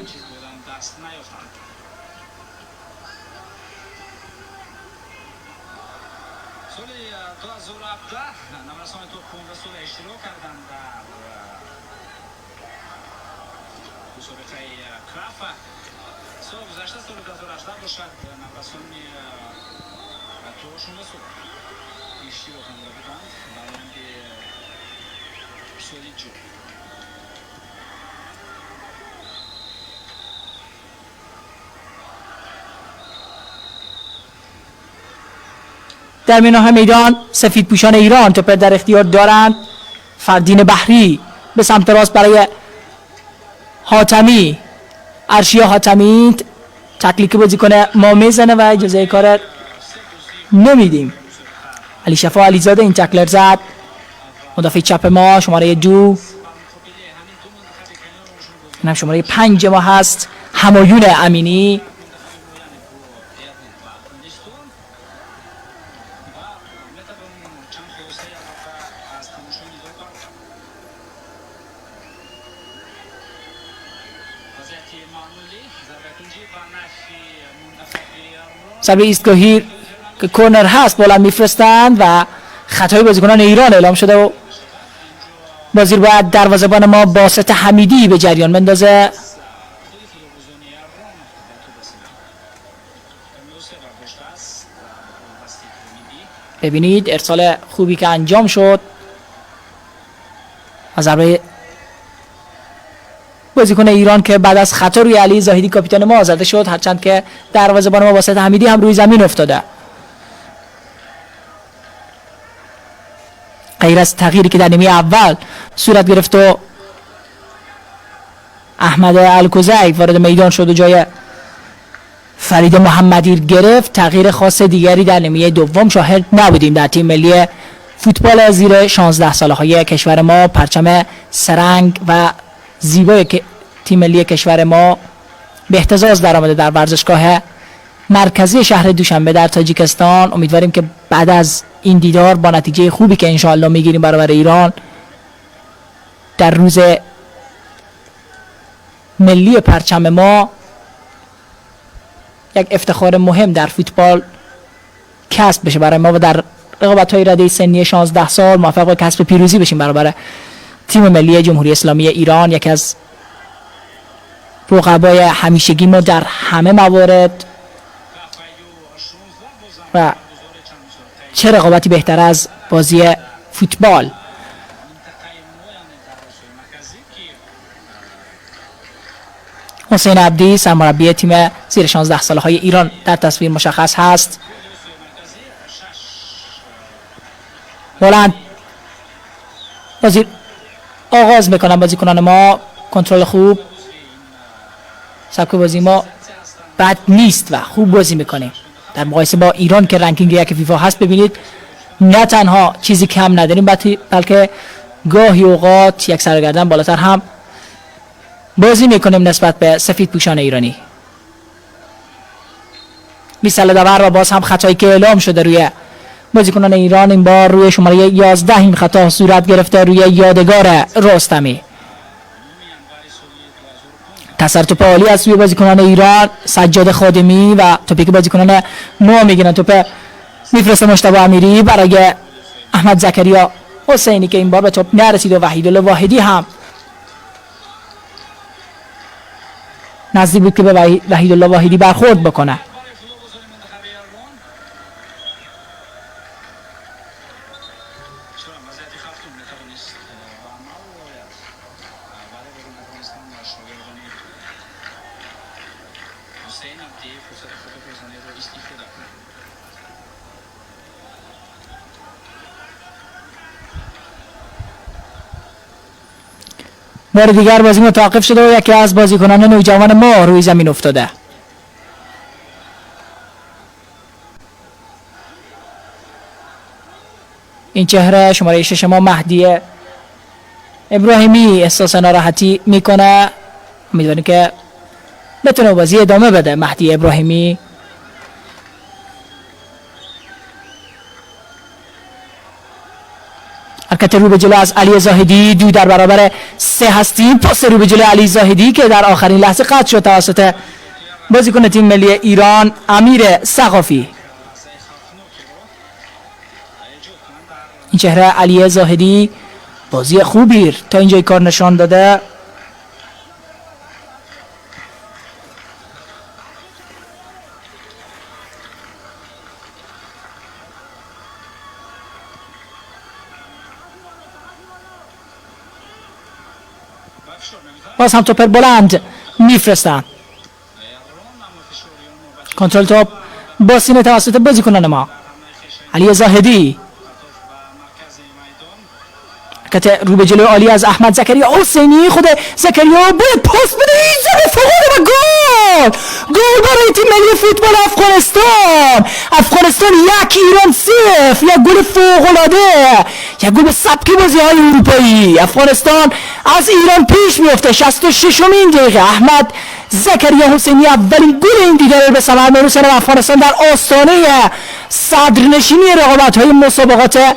در میانه میدان سفید پوشان ایران توپ در اختیار دارند. فردین بحری به سمت راست برای حاتمی. ارشیا حاتمی تکلیک بازیکن ما میزنه و اجازه کار نمیدیم. علی شفا علیزاده این تکلر زد. مدافع چپ ما شماره 2 اینم شماره 5 ما هست همایون امینی. ضربه ایستگاهی که کورنر هست بالا میفرستند و خطای بازیکنان ایران اعلام شده و بازی رو باید دروازه‌بان ما باسط حمیدی به جریان بندازه. ببینید ارسال خوبی که انجام شد از ضربه بازیکن ایران که بعد از خطا روی علی زاهدی کاپیتان ما زده شد، هرچند که دروازه‌بان ما واسط حمیدی هم روی زمین افتاده. غیر از تغییری که در نیمه اول صورت گرفت و احمد الکوزی وارد میدان شد و جای فرید محمدی گرفت، تغییر خاص دیگری در نیمه دوم شاهد نبودیم در تیم ملی فوتبال زیر 16 ساله های کشور ما. پرچم سرنگ و زیبای که تیم ملی کشور ما به اهتزاز در آمده در ورزشگاه مرکزی شهر دوشنبه در تاجیکستان. امیدواریم که بعد از این دیدار با نتیجه خوبی که انشاءالله میگیریم برابر ایران در روز ملی پرچم ما یک افتخار مهم در فوتبال کسب بشه برای ما و در رقابت‌های رده سنی 16 سال موفق به کسب پیروزی بشیم برابر تیم ملی جمهوری اسلامی ایران، یکی از رقبای همیشگی ما در همه موارد. و چه رقابتی بهتر از بازی فوتبال. حسین عبدی سرمربی تیم زیر 16 ساله های ایران در تصویر مشخص هست. بلند بازی آغاز میکنن بازیکنان ما، کنترل خوب سبک بازی ما بد نیست و خوب بازی میکنیم در مقایسه با ایران که رنکینگ یک فیفا هست. ببینید نه تنها چیزی کم نداریم بلکه گاهی اوقات یک سرگردن بالاتر هم بازی میکنیم نسبت به سفید پوشان ایرانی. میسل دور و باز هم خطایی که اعلام شده روی بازیکنان ایران، این بار روی شماره 11 این خطا صورت گرفته روی یادگار رستمی. تسلط عالی از روی بازیکنان ایران، سجاد خادمی و توپی که بازیکنان نو میگیرن. توپ میفرسته مجتبی امیری برای احمد زکریا حسینی که این بار به توپ نرسید و وحیدالله واحدی هم نزدیک بود که به وحیدالله واحدی برخورد بکنه. بار دیگر بازی متوقف شده و یکی از بازیکنان نوجوان ما روی زمین افتاده. این چهره شماره 6 ما مهدی ابراهیمی احساس ناراحتی میکنه. امیدواریم که بتونه بازی ادامه بده. مهدی ابراهیمی حرکت رو به جلو از علی زاهدی، 2 در برابر 3 هستیم. پاس رو به جلو علی زاهدی که در آخرین لحظه قطع شد توسط بازیکن تیم ملی ایران امیر ثقافی. این چهره علی زاهدی بازی خوبی تا اینجای کار نشان داده. باز هم توپر بلند میفرستن. کنترل توپ با سینه توسط بازیکنان ما. علی زاهدی حرکت رو به جلو عالی از احمد زکریا حسینی. خود زکریا باید پاس بده. این زمین فوق‌العاده و گل. گل برای تیم ملی فوتبال افغانستان 1 ایران 0. یک گل فوق‌العاده، یک گل به سبک بازی‌های اروپایی. افغانستان از ایران پیش میفته. 66مین دقیقه احمد زکریا حسینی اولین گل این دیدار به ثمر میرسونه و افغانستان در آستانه صدرنشینی رقابت‌های مسابقات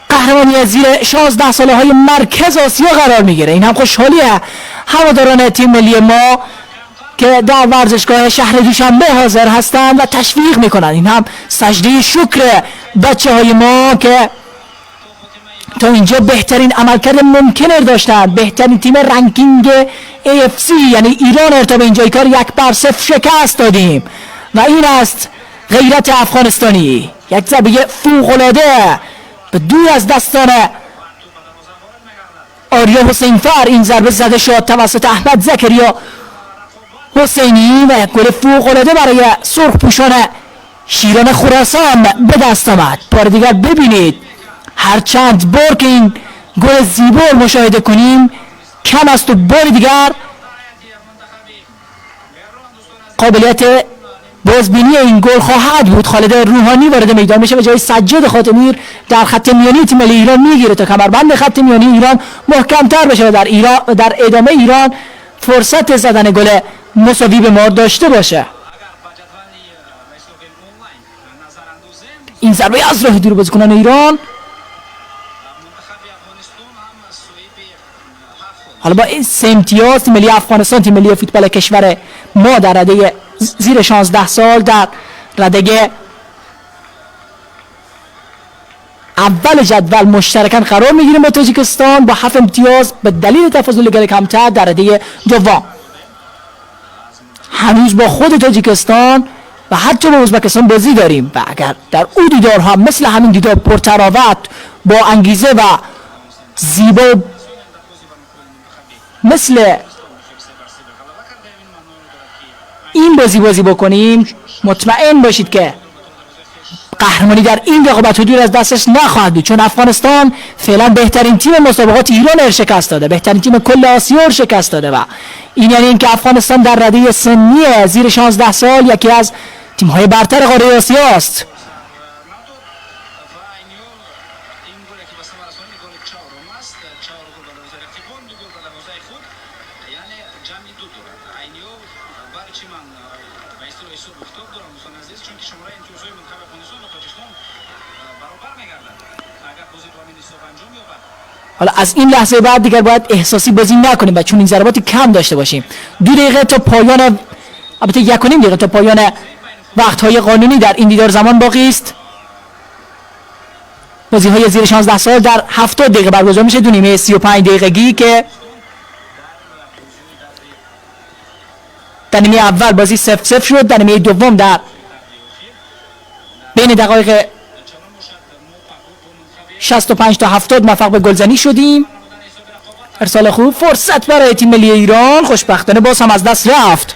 قهرمانی زیر 16 ساله های مرکز آسیا قرار میگیره. این هم خوشحالیه هواداران تیم ملی ما که در ورزشگاه شهر دوشنبه حاضر هستند و تشویق میکنن. این هم سجده شکر بچه های ما که تا اینجا بهترین عملکرد ممکن داشتن. بهترین تیم رنکینگ AFC یعنی ایران ارتا به اینجای کار 1-0 شکست دادیم و این است غیرت افغانستانی. یک ضربه فوق‌العاده به دور از دستان آریا حسینفر. این ضربه زده شد توسط احمد زکریا حسینی و یک گل فوق‌العاده برای سرخ پوشان شیران خراسان به دست آمد. بار دیگر ببینید هر چند بار که این گل زیبا مشاهده کنیم کم است و بار دیگر قابلیت بازبینی این گل خواهد بود. خالد روحانی وارد میدان میشه به جای سجاد خاتمی در خط میانی تیم ملی ایران میگیره تا کمربند خط میانی ایران محکم‌تر بشه و در ادامه ایران فرصت زدن گل مساوی به ما داشته باشه. این ضربه از راه دور بازیکنان ایران. حالا با این سه امتیاز تیم ملی افغانستان، تیم ملی فوتبال کشور ما در رده زیر 16 سال در رده اول جدول مشترکاً قرار میگیریم با تاجیکستان با 7 امتیاز به دلیل تفاضل گل کمتر در رده دوم. هنوز با خود تاجیکستان و حتی با ازبکستان بازی داریم و اگر در او دیدارها مثل همین دیدار پرتراوت با انگیزه و زیبا مثل این بازی بکنیم مطمئن باشید که قهرمانی در این رقابت دور از دستش نخواهد بود، چون افغانستان فعلا بهترین تیم مسابقات ایران رو شکست داده، بهترین تیم کل آسیا رو شکست داده و این یعنی اینکه افغانستان در رده سنی زیر 16 سال یکی از تیم‌های برتر قاره آسیا است. حالا از این لحظه بعد دیگر باید احساسی بازی نکنیم و چون این ضرباتی کم داشته باشیم. 2 دقیقه تا پایان، البته 1.5 دقیقه تا پایان وقت‌های قانونی در این دیدار زمان باقی است. بازی‌های زیر 16 سال در 70 دقیقه برگزار میشه، 2 نیمه 35 دقیقگی که در نیمه اول بازی 0-0 شد، در نیمه دوم در بین دقایق 65 تا 70 موفق به گلزنی شدیم. ارسال خوب، فرصت برای تیم ملی ایران، خوشبختانه باز هم از دست رفت.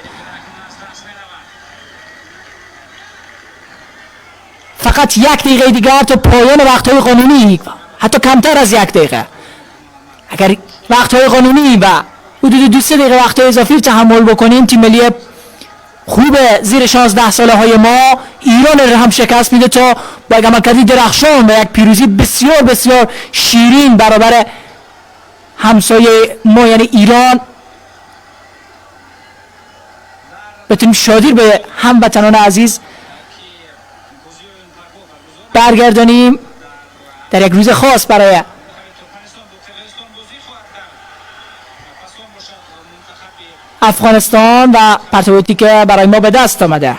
فقط 1 دقیقه دیگر تا پایان وقت‌های قانونی، حتی کمتر از 1 دقیقه. اگر وقت‌های قانونی و حدود 2-3 دقیقه وقت‌های اضافی تحمل بکنیم، تیم ملی خوب زیر 16 ساله های ما ایران رو هم شکست میده تا با یک عملکردی درخشان و یک پیروزی بسیار بسیار شیرین برابر همسایه ما یعنی ایران بتونیم شادی به هموطنان عزیز برگردانیم در یک روز خاص برای افغانستان و پرتاباتی که برای ما به دست آمده.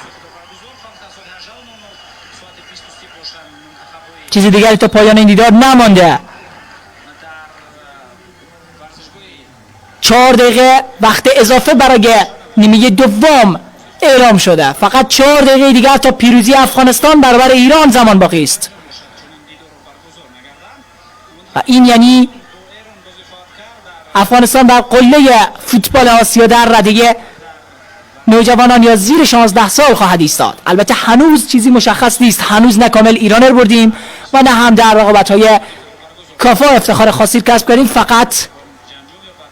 چیزی دیگری تا پایان این دیدار نمانده. 4 دقیقه وقت اضافه برای نیمه دوم اعلام شده. فقط 4 دقیقه دیگر تا پیروزی افغانستان برابر ایران زمان باقی است و این یعنی افغانستان بر قله فوتبال آسیا در رده نوجوانان یا زیر 16 سال خواهد ایستاد. البته هنوز چیزی مشخص نیست، هنوز نه کامل ایران رو بردیم و نه هم در رقابت‌های کافا افتخار خاصی کسب کردیم. فقط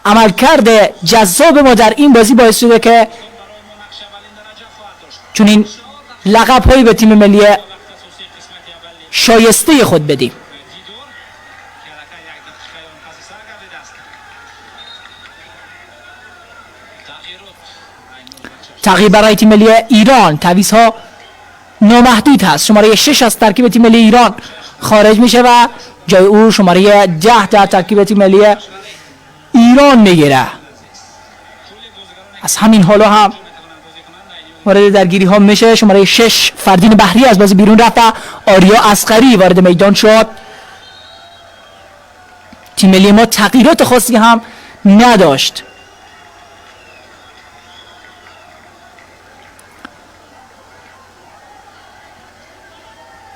عملکرد جذاب ما در این بازی باعث شده که چون این لقب‌هایی به تیم ملی شایسته خود بدیم. تغییر برای تیم ملی ایران، تعویض‌ها نامحدود هست. شماره 6 از ترکیب تیم ملی ایران خارج میشه و جای او شماره 10 در ترکیب تیم ملی ایران میگیره. از همین حالا هم وارد درگیری ها میشه. شماره 6 فردین بحری از بازی بیرون رفت و آریا اصغری وارد میدان شد. تیم ملی ما تغییرات خاصی هم نداشت.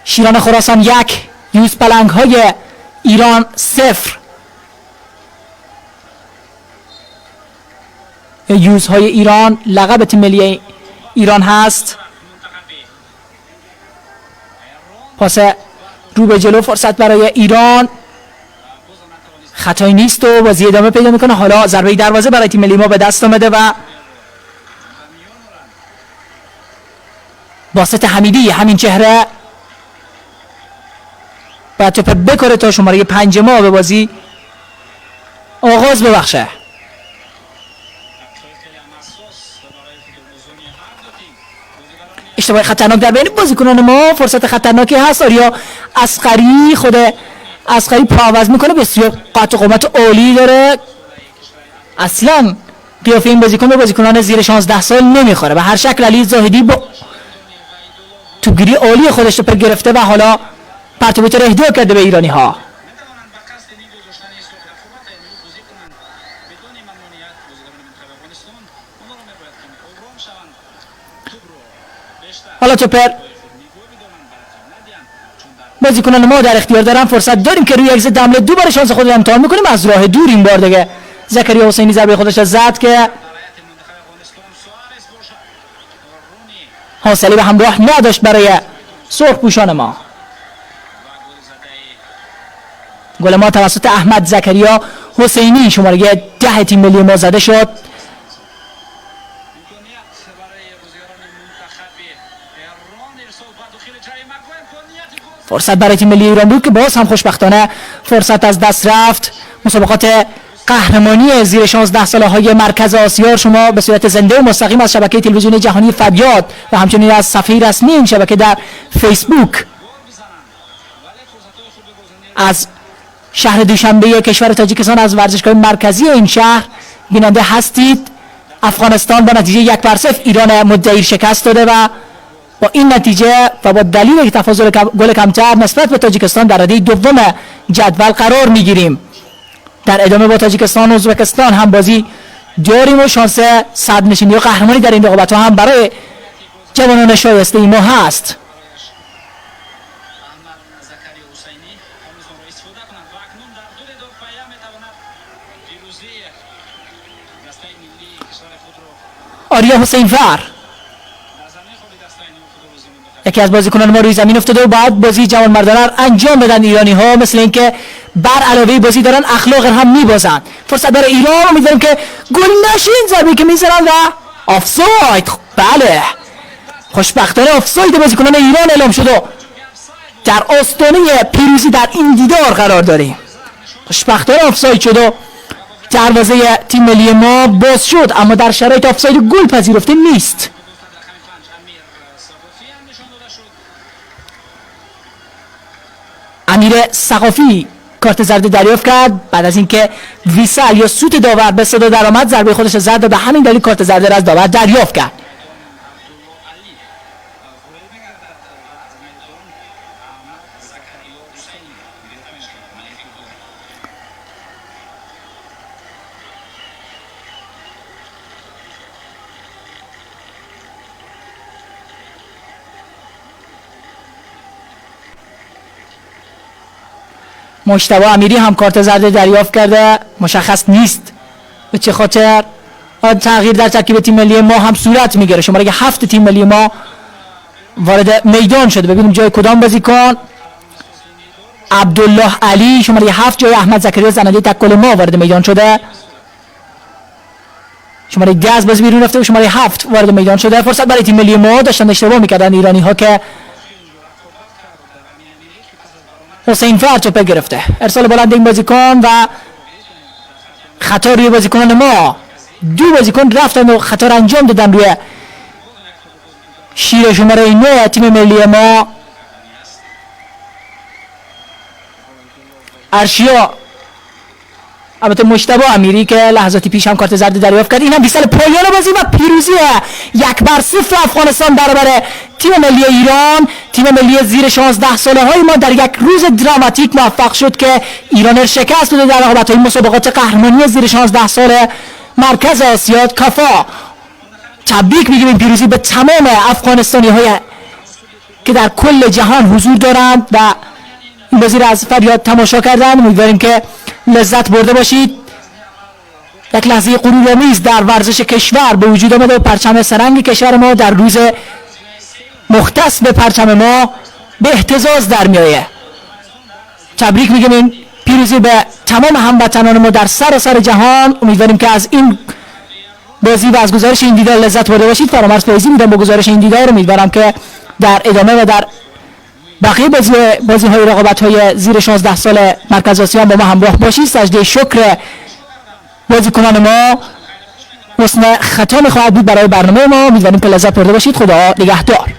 شیران خراسان 1، یوز پلنگ های ایران 0. یوز های ایران لقب تیم ملی ایران هست. پاس رو به جلو، فرصت برای ایران، خطایی نیست و بازی ادامه پیدا میکنه. حالا ضربه دروازه برای تیم ملی ما به دست آمده و باسط حمیدی همین چهره باید توپ بکره تا شماره 5 ما به بازی آغاز ببخشه. اشتباه خطرناک در بین بازیکنان ما، فرصت خطرناکی هست. آریا اصغری، خود اصغری پاوز میکنه، بسیار قد و قامت عالی داره. اصلا قیافه این بازیکن به بازیکنان زیر 16 سال نمیخوره. به هر شکل علی زاهدی با توپگیری عالی خودش رو گرفته و حالا پرتابیت رو اهدا کرده به ایرانی ها. حالا توپر بازیکنان ما در اختیار دارن. فرصت داریم که روی یک ضد حمله دوباره شانس خود رو امتحان میکنیم. از راه دور این بار دیگه زکریا حسینی ضربه خودش زد که حاصلی به همراه نداشت برای سرخ پوشان ما. گل ما توسط احمد زکریا حسینی شماره 10 تیم ملی ما زده شد. فرصت برای تیم ملی ایران بود که باز هم خوشبختانه فرصت از دست رفت. مسابقات قهرمانی زیر 16 ساله های مرکز آسیا شما به صورت زنده و مستقیم از شبکه تلویزیونی جهانی فبیاد و همچنین از صفحه رسمی این شبکه در فیسبوک از شهر دوشنبه کشور تاجیکستان از ورزشگاه مرکزی این شهر بیننده هستید. افغانستان با نتیجه 1-0 ایران مدعیر شکست داده و با این نتیجه و با دلیل تفاضل گل کمتر نسبت به تاجیکستان در رده دوم جدول قرار میگیریم. در ادامه با تاجیکستان و ازبکستان هم بازی داریم و شانس صدرنشینی و قهرمانی در این رقابت‌ها هم برای جوانان شایسته ما هست. آریا حسین‌فر یکی از بازیکنان ما روی زمین افتاده و بعد بازی جوان مردانه را انجام بدن ایرانی ها، مثل اینکه بر علاوه بازی دارن اخلاق هم میبازن. فرصت برای ایران، امیدواریم که گل نشه این ضربه که میزنن و آفساید. بله خوشبختانه آفساید بازیکنان ایران اعلام شد و در آستانه پیروزی در این دیدار قرار داریم. خوشبختانه آفساید شد و دروازه تیم ملی ما باز شد، اما در شرایط آفساید گل پذیرفته نیست. امیر ثقافی کارت زرد دریافت کرد بعد از اینکه ویسل یا سوت داور به صدا درآمد ضربه خودش زد و به همین دلیل کارت زرد را از داور دریافت کرد. مجتبی امیری هم کارت زرد دریافت کرده، مشخص نیست به چه خاطر. تغییر در ترکیب تیم ملی ما هم صورت میگیره. شماره 7 تیم ملی ما وارد میدان شده، ببینیم جای کدام بازیکن. عبدالله علی شماره 7 جای احمد زکریا زننده تک گل ما وارد میدان شده. شماره 10 از بازی بیرون رفته و شماره 7 وارد میدان شده. فرصت برای تیم ملی ما، داشتن اشتباه میکردن ایرانی ها که حسین‌فر توپ گرفته. ارسال بلند این بازیکن و خطا روی بازیکنان ما. دو بازیکن رفتن و خطا انجام دادن روی شیر شماره 9 تیم ملی ما. ارشیا البته مجتبی امیری که لحظاتی پیش هم کارت زرد دریافت کرد. این هم بیسال پایان بازی و پیروزی 1-0 افغانستان برابر تیم ملی ایران. تیم ملی زیر 16 ساله های ما در یک روز دراماتیک موفق شد که ایران را شکست بده در رقابت های مسابقات قهرمانی زیر 16 ساله مرکز آسیا کافا. تبریک میگیم این پیروزی به تمام افغانستانی های که در کل جهان حضور دارند و این بازی را از فریاد تماشا کردن. امیدواریم که لذت برده باشید. یک لحظه غرورآمیز در ورزش کشور به وجود آمده و پرچم سرنگ کشور ما در روز مختص به پرچم ما به اهتزاز در میآید. تبریک میگم این پیروزی به تمام هموطنان ما در سراسر جهان. امیدواریم که از این بازی و از گزارش این دیدار لذت برده باشید. فرامرز فیضی بودم با گزارش این دیدار. امیدوارم که در ادامه و در بقیه بازی های رقابت های زیر 16 سال مرکز آسیا با ما همراه باشید. سجده شکر بازیکنان ما حسن ختام خواهد بود برای برنامه ما. امیدواریم که لذت برده باشید. خدا نگهدار.